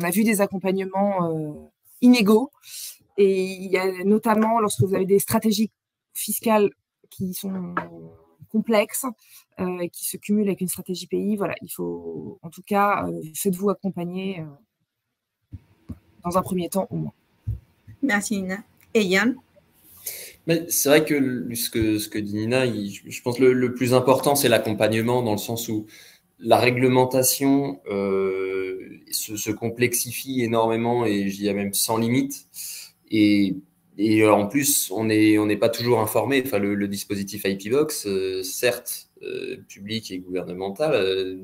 a vu des accompagnements inégaux. Et il y a notamment lorsque vous avez des stratégies fiscales qui sont complexes et qui se cumulent avec une stratégie pays. Voilà, il faut en tout cas faites-vous accompagner dans un premier temps au moins. Merci Nina. Et Yann? C'est vrai que ce que dit Nina, je pense que le plus important, c'est l'accompagnement dans le sens où la réglementation se complexifie énormément et je dirais même sans limite. Et en plus, on n'est pas toujours informé. Enfin, le dispositif IP Box, certes public et gouvernemental,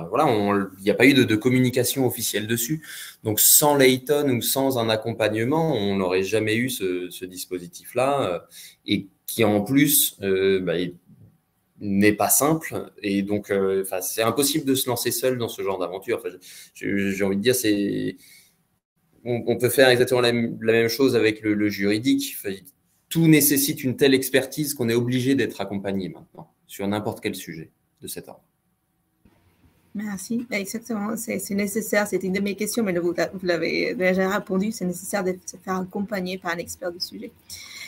voilà, il n'y a pas eu de communication officielle dessus. Donc, sans Layton ou sans un accompagnement, on n'aurait jamais eu ce dispositif-là et qui, en plus, n'est pas simple. Et donc, c'est impossible de se lancer seul dans ce genre d'aventure. J'ai envie de dire, on peut faire exactement la même chose avec le juridique. Tout nécessite une telle expertise qu'on est obligé d'être accompagné maintenant sur n'importe quel sujet de cet ordre. Merci. Exactement, c'est nécessaire. C'était une de mes questions, mais vous l'avez déjà répondu. C'est nécessaire de se faire accompagner par un expert du sujet.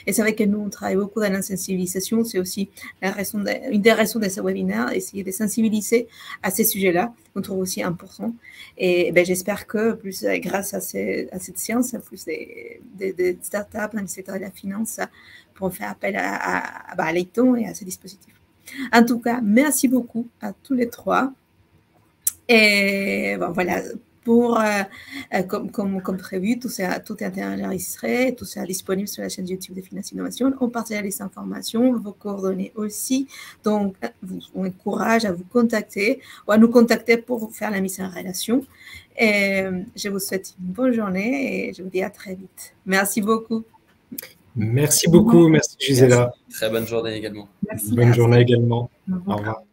Et c'est vrai que nous, on travaille beaucoup dans la sensibilisation. C'est aussi une des raisons de ce webinaire, essayer de sensibiliser à ces sujets-là, qu'on trouve aussi importants. Et j'espère que plus, grâce à cette science, plus des startups dans le secteur de la finance pourront faire appel à Layton et à ces dispositifs. En tout cas, merci beaucoup à tous les trois. Et bon, voilà, comme prévu, tout est enregistré, tout est disponible sur la chaîne YouTube de Finance Innovation. On partage les informations, vos coordonnées aussi. Donc, on encourage à vous contacter ou à nous contacter pour vous faire la mise en relation. Et je vous souhaite une bonne journée et je vous dis à très vite. Merci beaucoup. Merci beaucoup. Merci Gisela. Très bonne journée également. Bonne journée également. Au revoir.